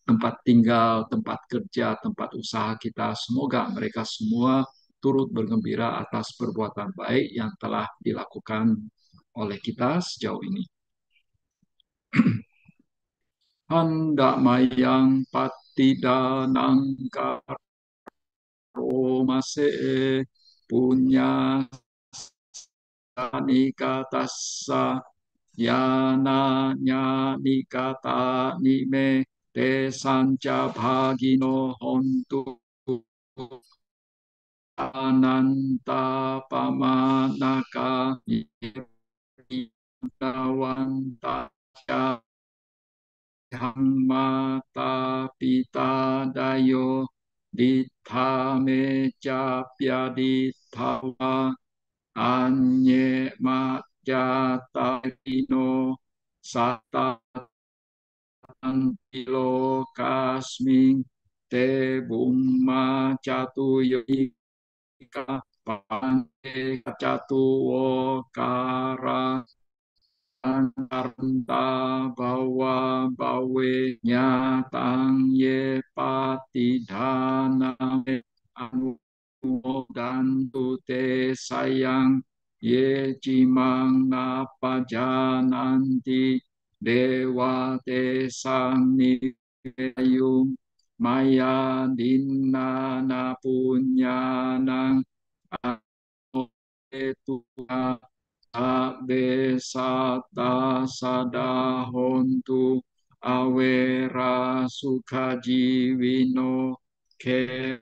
tempat tinggal, tempat kerja, tempat usaha kita. Semoga mereka semua turut bergembira atas perbuatan baik yang telah dilakukan oleh kita sejauh ini. Hendak mayang patidanang karo mase punya nikatassa yana nikata nime te sanca bhagino hontu ananta pamanaka yawanta mata pita dayo ditha me capya dithawa anye majata vino sata kilo kasming te bumma catu yoika pante catu wokara antarta bawa bawe nyatang ye patidana anu dan te sayang ye cimang napa jananti dewa te saniyum maya dinana punyanang itu abe sata sadahontu awera sukajiwino ke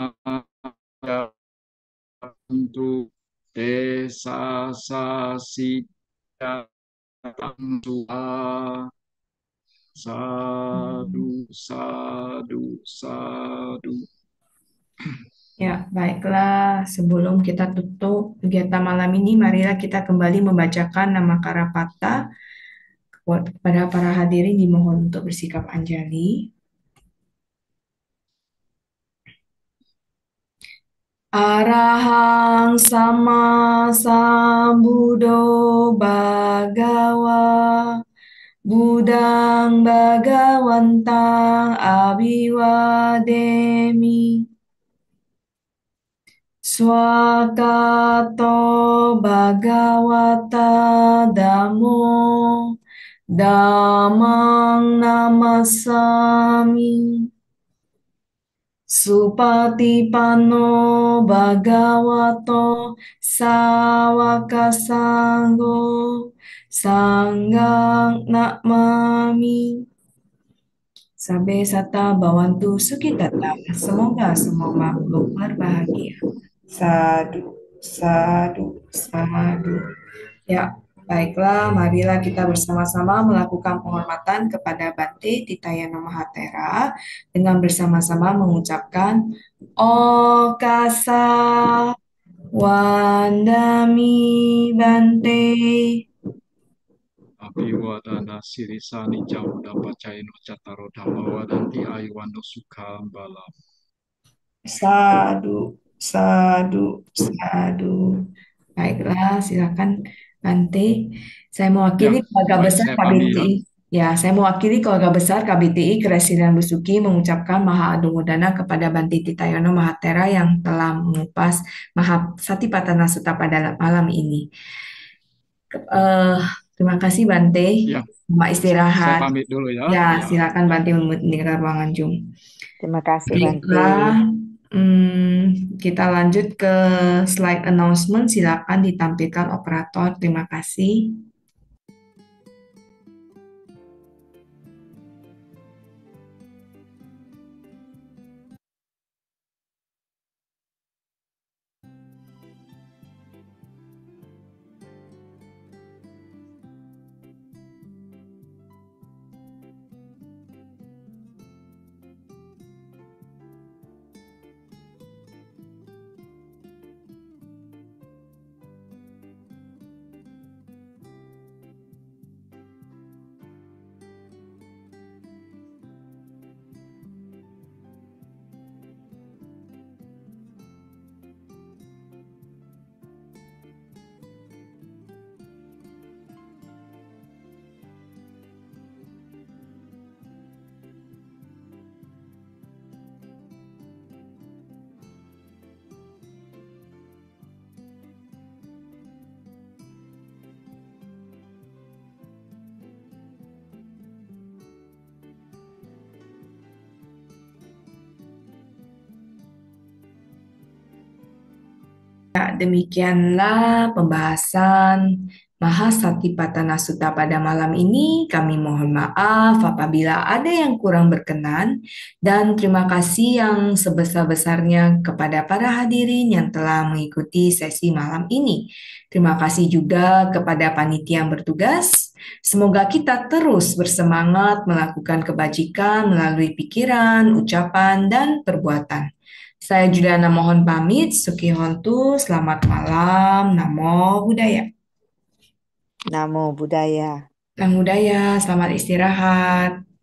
untuk desa sasida tua sadu sadu sadu. Ya, baiklah. Sebelum kita tutup kegiatan malam ini, marilah kita kembali membacakan nama Karapata. Kepada para hadirin dimohon untuk bersikap anjali. Arahang sama sambudo bagawa budang bagawantang abiwademi swakato bagawata damo damang namasami Supatipanno bhagavato sawaka sanggo sanggang namami. Sabe sata bawantu sukitata. Semoga semua makhluk berbahagia. Sadu, sadu, sadu. Ya, baiklah, marilah kita bersama-sama melakukan penghormatan kepada Bante Titayana Mahatera dengan bersama-sama mengucapkan Okasa Wandami Bante. Abiwadana sirisani jauda pacaino cataro dhamma wadanti ayuwano sukha balam. Sadu, sadu, sadu. Baiklah, silakan Bante. Saya mewakili Ya, keluarga baik besar saya pamit ya. KBTI. Ya, saya mewakili keluarga besar KBTI Keresidenan Besuki mengucapkan Maha Adumudana kepada Bante Titayono Mahatera yang telah mengupas Mahasatipatthana Sutta pada malam ini. Eh, Terima kasih Bante. Ya, Selamat saya istirahat. pamit dulu ya. Ya, Ya. silakan Bante meninggalkan ruangan Jum. Terima kasih Bante. Baiklah, kita lanjut ke slide announcement. Silakan ditampilkan operator. Terima kasih. Ya, demikianlah pembahasan Mahasatipatthana Sutta pada malam ini. Kami mohon maaf apabila ada yang kurang berkenan dan terima kasih yang sebesar-besarnya kepada para hadirin yang telah mengikuti sesi malam ini. Terima kasih juga kepada panitia yang bertugas. Semoga kita terus bersemangat melakukan kebajikan melalui pikiran, ucapan, dan perbuatan. Saya Juliana mohon pamit. Sukihontu, selamat malam. Namo Buddhaya. Namo Buddhaya. Namo Buddhaya, selamat istirahat.